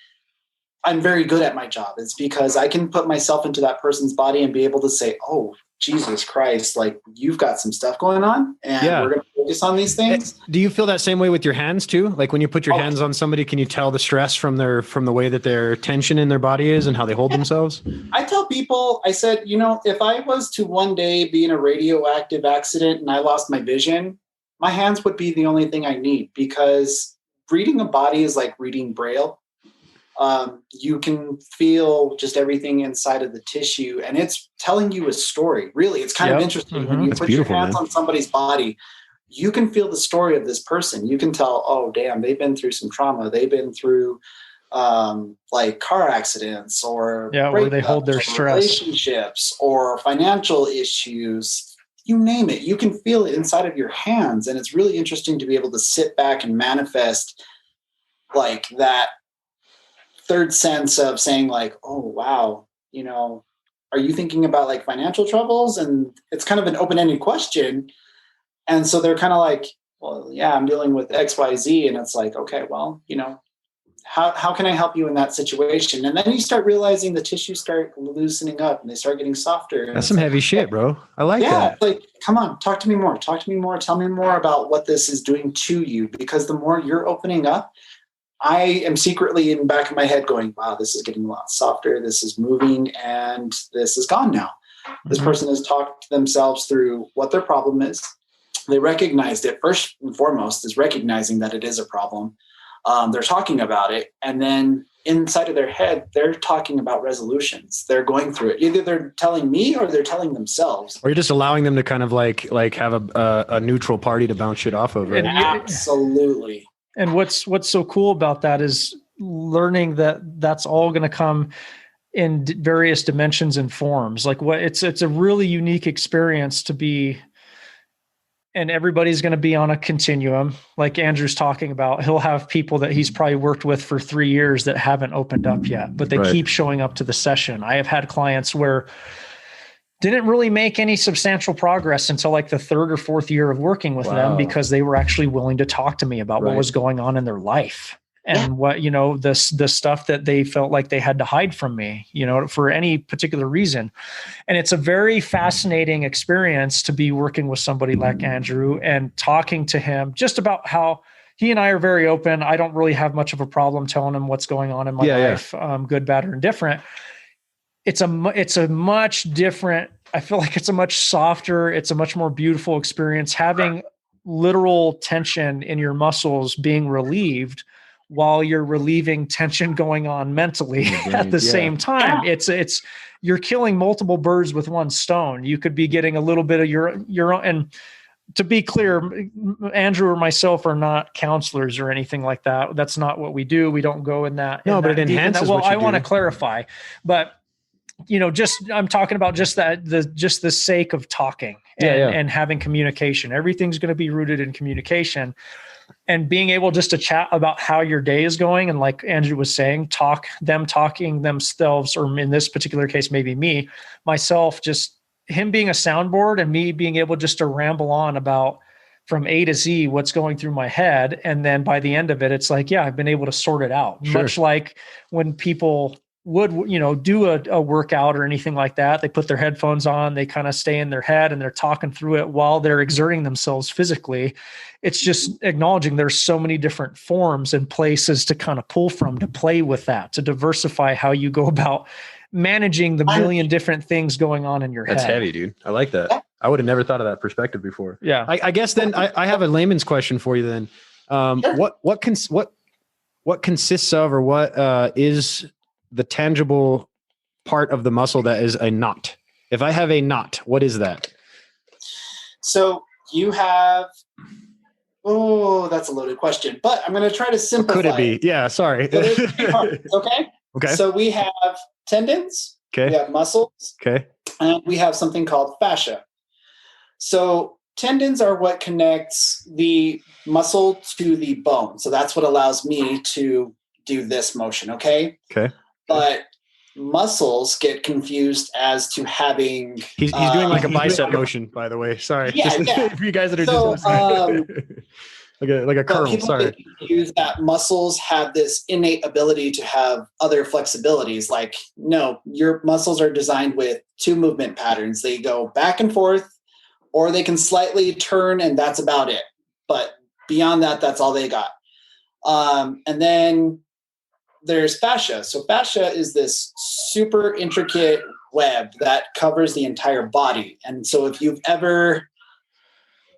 I'm very good at my job. It's because I can put myself into that person's body and be able to say, oh, Jesus Christ, like you've got some stuff going on and we're going to focus on these things. Do you feel that same way with your hands too? Like when you put your hands on somebody, can you tell the stress from the way that their tension in their body is and how they hold themselves? I tell people, I said, if I was to one day be in a radioactive accident and I lost my vision, my hands would be the only thing I need, because reading a body is like reading Braille. You can feel just everything inside of the tissue, and it's telling you a story. Really, it's kind of interesting. When you put your hands on somebody's body, you can feel the story of this person. You can tell, oh, damn, they've been through some trauma. They've been through like car accidents or where they hold their stress, relationships or financial issues. You name it. You can feel it inside of your hands, and it's really interesting to be able to sit back and manifest like that third sense of saying like, oh, wow, are you thinking about like financial troubles? And it's kind of an open-ended question. And so they're kind of like, well, yeah, I'm dealing with X, Y, Z. And it's like, okay, well, how can I help you in that situation? And then you start realizing the tissues start loosening up and they start getting softer. That's some heavy shit, bro. I like that. Yeah, like, come on, talk to me more. Tell me more about what this is doing to you. Because the more you're opening up, I am secretly in the back of my head going, wow, this is getting a lot softer. This is moving and this is gone now. This person has talked themselves through what their problem is. they recognized it first and foremost is recognizing that it is a problem. They're talking about it. And then inside of their head, they're talking about resolutions. They're going through it. Either they're telling me or they're telling themselves. Or you're just allowing them to kind of like have a neutral party to bounce shit off of. Right? Absolutely. And what's so cool about that is learning that that's all going to come in various dimensions and forms. Like it's a really unique experience to be, and everybody's going to be on a continuum. Like Andrew's talking about, he'll have people that he's probably worked with for 3 years that haven't opened up yet, but they keep showing up to the session. I have had clients where didn't really make any substantial progress until like the 3rd or 4th year of working with them, because they were actually willing to talk to me about what was going on in their life. And what, the stuff that they felt like they had to hide from me, for any particular reason. And it's a very fascinating experience to be working with somebody like Andrew and talking to him just about how he and I are very open. I don't really have much of a problem telling him what's going on in my life, good, bad, or indifferent. It's a much different, I feel like it's a much softer, it's a much more beautiful experience, having literal tension in your muscles being relieved while you're relieving tension going on mentally at the same time. It's you're killing multiple birds with one stone. You could be getting a little bit of your own. And to be clear, Andrew or myself are not counselors or anything like that. That's not what we do. We don't go in that. No, but it enhances. Well, I want to clarify, but I'm talking about just the sake of talking and having communication. Everything's going to be rooted in communication. And being able just to chat about how your day is going. And like Andrew was saying, talking themselves, or in this particular case, maybe myself, just him being a soundboard and me being able just to ramble on about from A to Z, what's going through my head. And then by the end of it, it's like, I've been able to sort it out. Sure. Much like when people would, do a workout or anything like that, they put their headphones on, they kind of stay in their head and they're talking through it while they're exerting themselves physically. It's just acknowledging there's so many different forms and places to kind of pull from, to play with that, to diversify how you go about managing the million different things going on in your head. That's heavy, dude. I like that. I would have never thought of that perspective before. Yeah. I guess then I have a layman's question for you then. Sure. What consists of, or what is the tangible part of the muscle that is a knot? If I have a knot, what is that? So you have, that's a loaded question, but I'm going to try to simplify. Could it be? Yeah, sorry. Okay. So we have tendons. Okay. We have muscles. Okay. And we have something called fascia. So tendons are what connects the muscle to the bone. So that's what allows me to do this motion. Okay. Okay. But muscles get confused as to having. He's doing like a bicep motion, by the way. Sorry. Yeah. For you guys that are just like a curl. Sorry. Use that muscles have this innate ability to have other flexibilities. Like, no, your muscles are designed with 2 movement patterns. They go back and forth, or they can slightly turn, and that's about it. But beyond that, that's all they got. And then there's fascia. So fascia is this super intricate web that covers the entire body. And so if you've ever,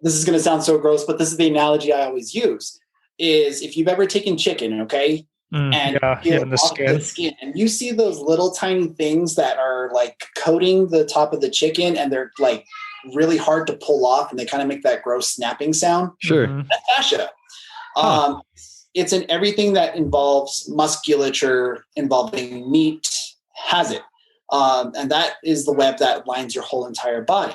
this is going to sound so gross, but this is the analogy I always use, is if you've ever taken chicken, okay? And the skin, and you see those little tiny things that are like coating the top of the chicken, and they're like really hard to pull off, and they kind of make that gross snapping sound. Sure. That's fascia. It's in everything that involves musculature, involving meat, has it. And that is the web that lines your whole entire body.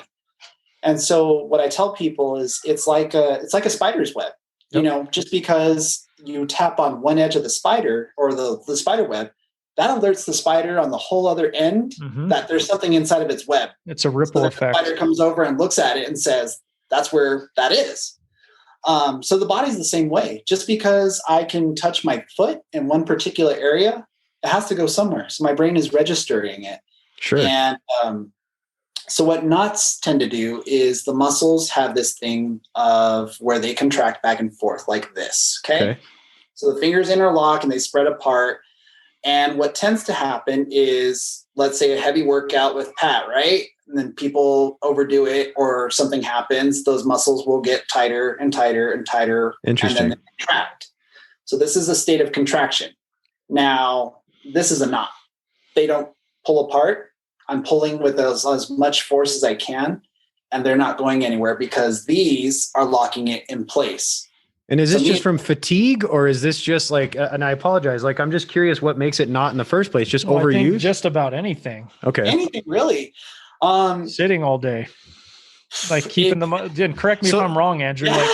And so what I tell people is it's like a spider's web. Yep. Just because you tap on one edge of the spider or the spider web, that alerts the spider on the whole other end that there's something inside of its web. It's a ripple effect. The spider comes over and looks at it and says, that's where that is. So the body's the same way. Just because I can touch my foot in one particular area, it has to go somewhere. So my brain is registering it. Sure. And so what knots tend to do is the muscles have this thing of where they contract back and forth like this. Okay. So the fingers interlock and they spread apart. And what tends to happen is, let's say a heavy workout with Pat, right? and then people overdo it or something happens, those muscles will get tighter and tighter and tighter. Interesting. And then they contract. So this is a state of contraction. Now, this is a knot. They don't pull apart. I'm pulling with as much force as I can, and they're not going anywhere because these are locking it in place. And is this just from fatigue, or is this just like, and I apologize, like, I'm just curious what makes it not in the first place, just overuse? I think just about anything. Okay. Anything really. Sitting all day, like keeping and correct me if I'm wrong, Andrew. Like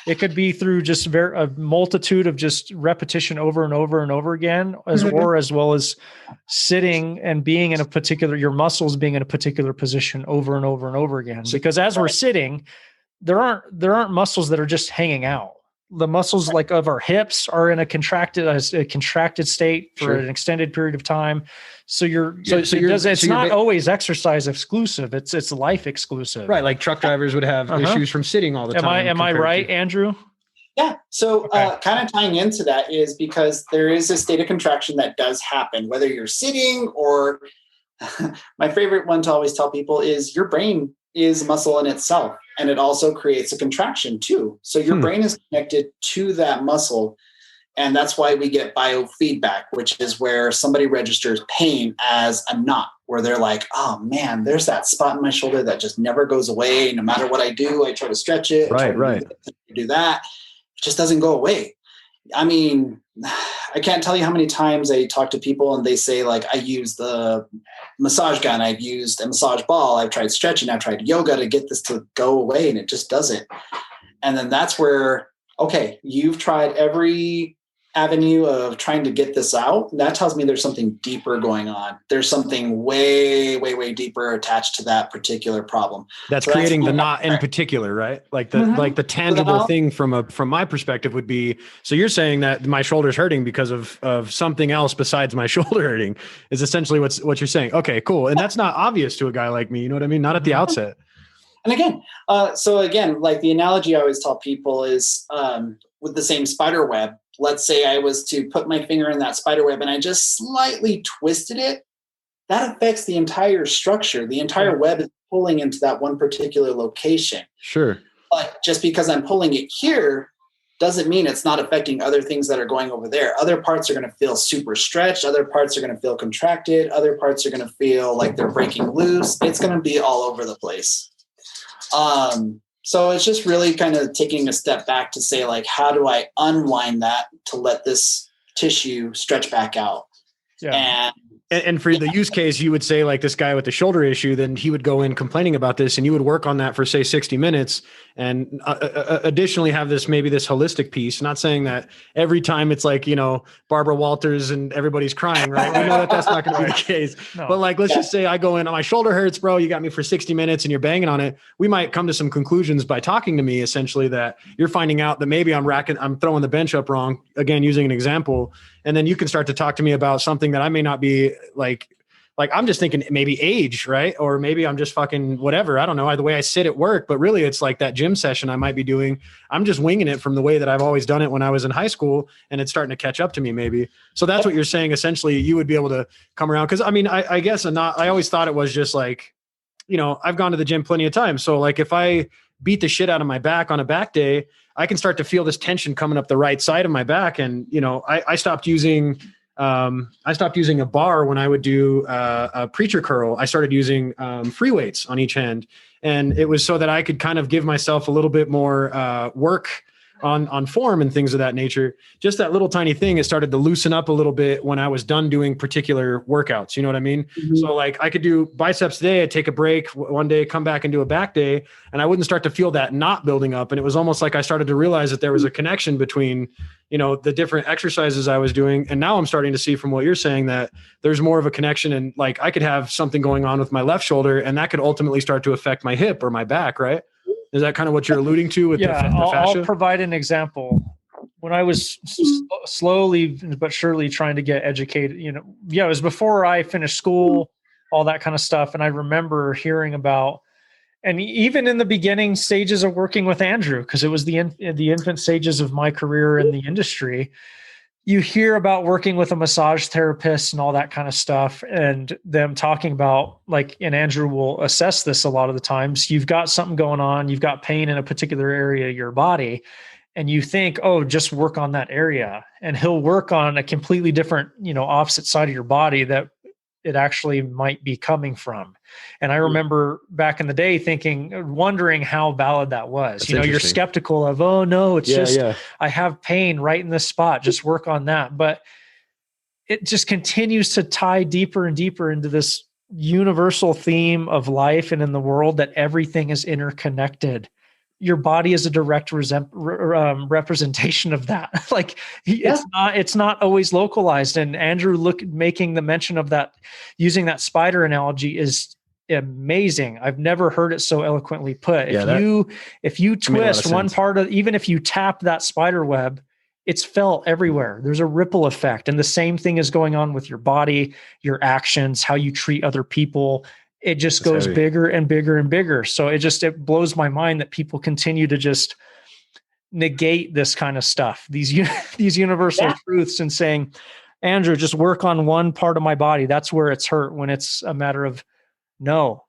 it could be through just a multitude of just repetition over and over and over again, as well as sitting and being in a particular, your muscles being in a particular position over and over and over again. Because as we're sitting, there aren't muscles that are just hanging out. The muscles like of our hips are in a contracted state for an extended period of time. So it's not always exercise exclusive. It's life exclusive. Right. Like truck drivers would have issues from sitting all the time. Am I right, Andrew? Yeah. So kind of tying into that is because there is a state of contraction that does happen, whether you're sitting or my favorite one to always tell people is your brain is muscle in itself. And it also creates a contraction too. So your brain is connected to that muscle. And that's why we get biofeedback, which is where somebody registers pain as a knot, where they're like, oh man, there's that spot in my shoulder that just never goes away. No matter what I do, I try to stretch it. Right. Do that. It just doesn't go away. I mean, I can't tell you how many times I talk to people and they say like, I use the massage gun. I've used a massage ball. I've tried stretching. I've tried yoga to get this to go away and it just doesn't. And then that's where, okay, you've tried every avenue of trying to get this out. That tells me there's something deeper going on. There's something way, way, way deeper attached to that particular problem. That's creating the knot in particular, right? Like the tangible thing from my perspective would be, so you're saying that my shoulder's hurting because of something else besides my shoulder hurting is essentially what you're saying. Okay, cool. And that's not obvious to a guy like me. You know what I mean? Not at the outset. And again, like the analogy I always tell people is with the same spider web. Let's say I was to put my finger in that spider web and I just slightly twisted it. That affects the entire structure. The entire web is pulling into that one particular location. Sure. But just because I'm pulling it here doesn't mean it's not affecting other things that are going over there. Other parts are going to feel super stretched. Other parts are going to feel contracted. Other parts are going to feel like they're breaking loose. It's going to be all over the place. So it's just really kind of taking a step back to say, like, how do I unwind that to let this tissue stretch back out? Yeah. And for the use case, you would say like this guy with the shoulder issue, then he would go in complaining about this and you would work on that for say 60 minutes and additionally have this holistic piece. Not saying that every time it's like, Barbara Walters and everybody's crying, right? We know that that's not going to be the case, but like, let's just say I go in, my shoulder hurts, bro. You got me for 60 minutes and you're banging on it. We might come to some conclusions by talking to me, essentially, that you're finding out that maybe I'm throwing the bench up wrong, again, using an example. And then you can start to talk to me about something that I may not be like I'm just thinking maybe age, right? Or maybe I'm just fucking whatever. I don't know, the way I sit at work, but really it's like that gym session I might be doing. I'm just winging it from the way that I've always done it when I was in high school, and it's starting to catch up to me maybe. So that's what you're saying. Essentially, you would be able to come around. Cause I mean, I guess I always thought it was just like, I've gone to the gym plenty of times. So like if I beat the shit out of my back on a back day, I can start to feel this tension coming up the right side of my back. And, I stopped using a bar when I would do a preacher curl. I started using free weights on each hand. And it was so that I could kind of give myself a little bit more work on form and things of that nature. Just that little tiny thing, it started to loosen up a little bit when I was done doing particular workouts. You know what I mean? Mm-hmm. So like I could do biceps today, I'd take a break one day, come back and do a back day, and I wouldn't start to feel that knot building up. And it was almost like I started to realize that there was a connection between, the different exercises I was doing. And now I'm starting to see from what you're saying that there's more of a connection, and like I could have something going on with my left shoulder and that could ultimately start to affect my hip or my back, right? Is that kind of what you're alluding to with the fascia? I'll provide an example. When I was slowly but surely trying to get educated, it was before I finished school, all that kind of stuff. And I remember hearing about, and even in the beginning stages of working with Andrew, because it was the infant stages of my career in the industry, you hear about working with a massage therapist and all that kind of stuff, and them talking about, like, and Andrew will assess this a lot of the times, you've got something going on, you've got pain in a particular area of your body, and you think, oh, just work on that area. And he'll work on a completely different, opposite side of your body that it actually might be coming from. And I remember back in the day wondering how valid that was. That's you're skeptical of, oh no, it's I have pain right in this spot, just work on that. But it just continues to tie deeper and deeper into this universal theme of life and in the world, that everything is interconnected. Your body is a direct representation of that. Like, it's not always localized. And Andrew making the mention of that, using that spider analogy, is amazing. I've never heard it so eloquently put. If you twist one part of, even if you tap that spider web, it's felt everywhere. There's a ripple effect. And the same thing is going on with your body, your actions, how you treat other people. It just goes bigger and bigger and bigger. So it blows my mind that people continue to just negate this kind of stuff, these universal truths, and saying, Andrew, just work on one part of my body. That's where it's hurt, when it's a matter of, no,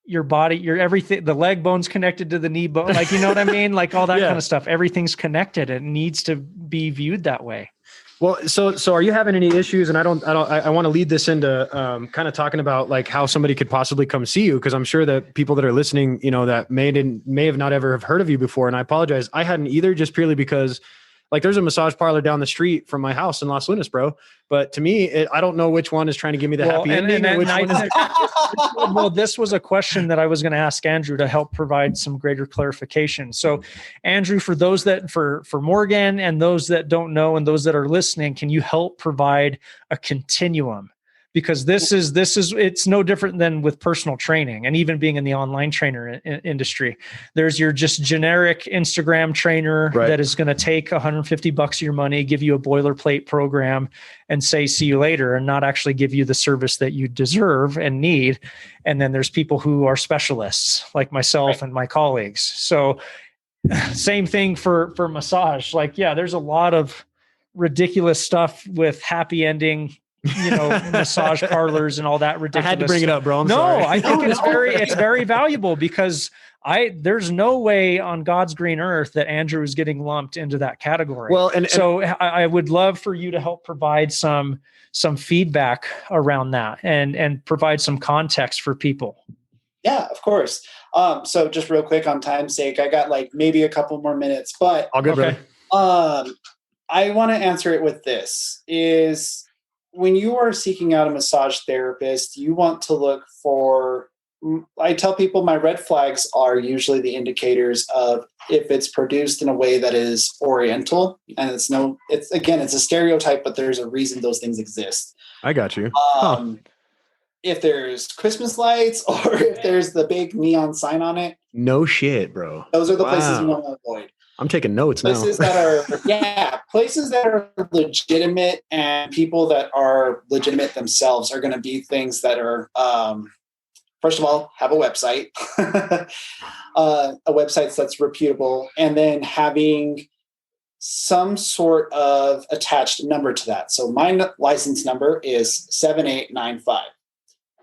your body, your everything, the leg bone's connected to the knee bone. Like, you know what I mean? Like all that kind of stuff. Everything's connected. It needs to be viewed that way. Well, so are you having any issues? And I want to lead this into kind of talking about like how somebody could possibly come see you, because I'm sure that people that are listening, that may have not ever have heard of you before. And I apologize, I hadn't either, just purely because, like, there's a massage parlor down the street from my house in Los Lunas, bro. But to me, I don't know which one is trying to give me the happy ending. Well, this was a question that I was going to ask Andrew to help provide some greater clarification. So, Andrew, for those that, for Morgan and those that don't know and those that are listening, can you help provide a continuum? Because this is it's no different than with personal training, and even being in the online trainer industry. There's your just generic Instagram trainer that is going to take $150 of your money, give you a boilerplate program, and say, see you later, and not actually give you the service that you deserve and need. And then there's people who are specialists, like myself and my colleagues. So same thing for massage. Like, there's a lot of ridiculous stuff with happy ending, massage parlors and all that ridiculous. I had to bring it up, bro. I'm sorry. I think it's very valuable, because there's no way on God's green earth that Andrew is getting lumped into that category. Well, so I would love for you to help provide some feedback around that and provide some context for people. Yeah, of course. So just real quick, on time's sake, I got like maybe a couple more minutes, but all good, brother. I want to answer it with this: is when you are seeking out a massage therapist, you want to look for, I tell people my red flags are usually the indicators of if it's produced in a way that is oriental, and it's a stereotype, but there's a reason those things exist. I got you. If there's Christmas lights, or if there's the big neon sign on it. No shit, bro. Those are the places you want to avoid. I'm taking notes now. Places that are legitimate, and people that are legitimate themselves are going to be things that are, first of all, have a website, a website that's reputable, and then having some sort of attached number to that. So my license number is 7895.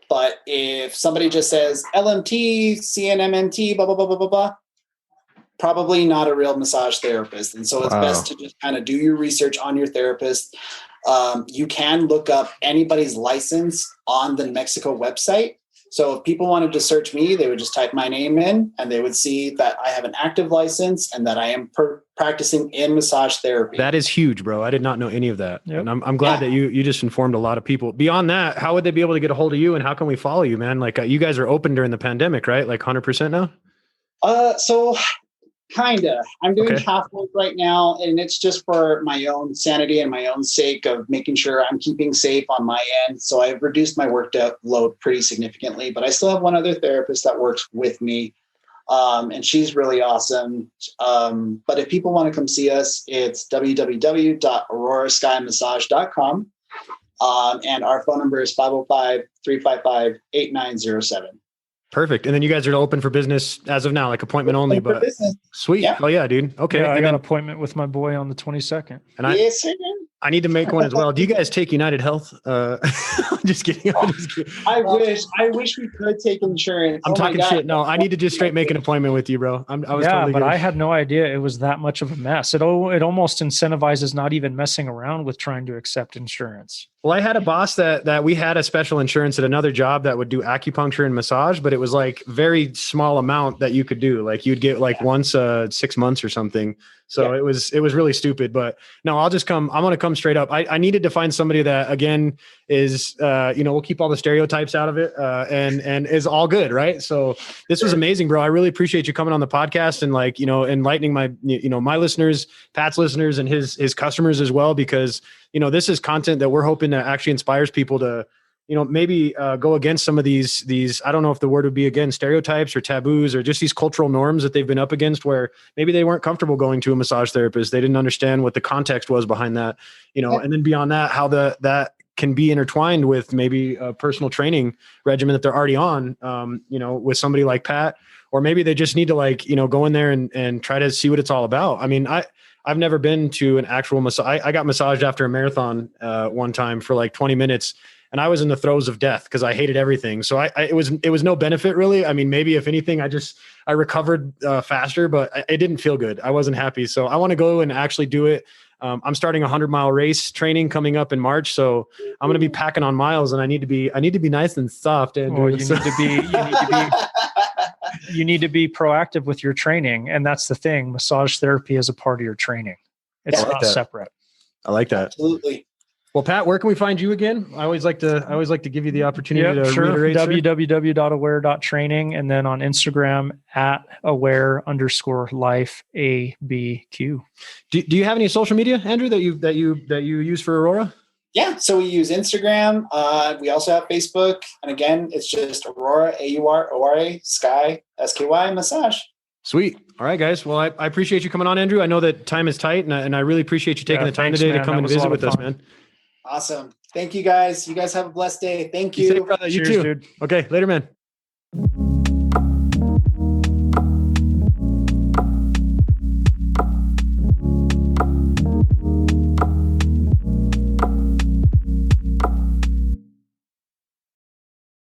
But if somebody just says LMT, CNMNT, blah, blah, blah, blah, blah, blah, probably not a real massage therapist. And so it's best to just kind of do your research on your therapist. You can look up anybody's license on the New Mexico website. So if people wanted to search me, they would just type my name in, and they would see that I have an active license and that I am practicing in massage therapy. That is huge, bro. I did not know any of that. Yep. And I'm glad that you just informed a lot of people. Beyond that, how would they be able to get a hold of you, and how can we follow you, man? Like, you guys are open during the pandemic, right? Like 100% now? So kinda. I'm doing half work right now, and it's just for my own sanity and my own sake of making sure I'm keeping safe on my end. So I've reduced my workload pretty significantly, but I still have one other therapist that works with me, and she's really awesome. But if people want to come see us, it's www.auroraskymassage.com, and our phone number is 505-355-8907. Perfect. And then you guys are open for business as of now, like appointment only, but sweet. Yeah. Oh yeah, dude. Okay. Yeah, I got an appointment with my boy on the 22nd. And yes, sir. I need to make one as well. Do you guys take United Health? I'm just kidding. I wish we could take insurance. I'm talking shit. No, I need to just straight make an appointment with you, bro. I had no idea it was that much of a mess. It almost incentivizes not even messing around with trying to accept insurance. Well, I had a boss that we had a special insurance at another job that would do acupuncture and massage, but it was like very small amount that you could do. Like you'd get like once 6 months or something. So it was really stupid, but no, I'm going to come straight up. I needed to find somebody that again is, we'll keep all the stereotypes out of it, and is all good. Right. So this was amazing, bro. I really appreciate you coming on the podcast and like, enlightening my listeners, Pat's listeners and his customers as well, because, this is content that we're hoping that actually inspires people to, maybe go against some of these, I don't know if the word would be again, stereotypes or taboos or just these cultural norms that they've been up against where maybe they weren't comfortable going to a massage therapist. They didn't understand what the context was behind that, and then beyond that, how that can be intertwined with maybe a personal training regimen that they're already on, with somebody like Pat, or maybe they just need to go in there and try to see what it's all about. I mean, I've never been to an actual massage. I got massaged after a marathon one time for like 20 minutes. And I was in the throes of death because I hated everything. So it was no benefit really. I mean, maybe if anything, I recovered faster, but it didn't feel good. I wasn't happy. So I want to go and actually do it. I'm starting a 100-mile race training coming up in March. So I'm going to be packing on miles, and I need to be nice and soft. And you need to be proactive with your training. And that's the thing. Massage therapy is a part of your training. It's not separate. I like that. Absolutely. Well, Pat, where can we find you again? I always like to give you the opportunity to reiterate. www.aware.training, and then on Instagram @aware_life_ABQ. Do you have any social media, Andrew, that you use for Aurora? Yeah, so we use Instagram. We also have Facebook, and again, it's just Aurora, AURORA, Sky, SKY massage. Sweet. All right, guys. Well, I appreciate you coming on, Andrew. I know that time is tight, and I really appreciate you taking the time today to come and visit with us, man. Awesome. Thank you, guys. You guys have a blessed day. Thank you. You too. Dude. Okay. Later, man.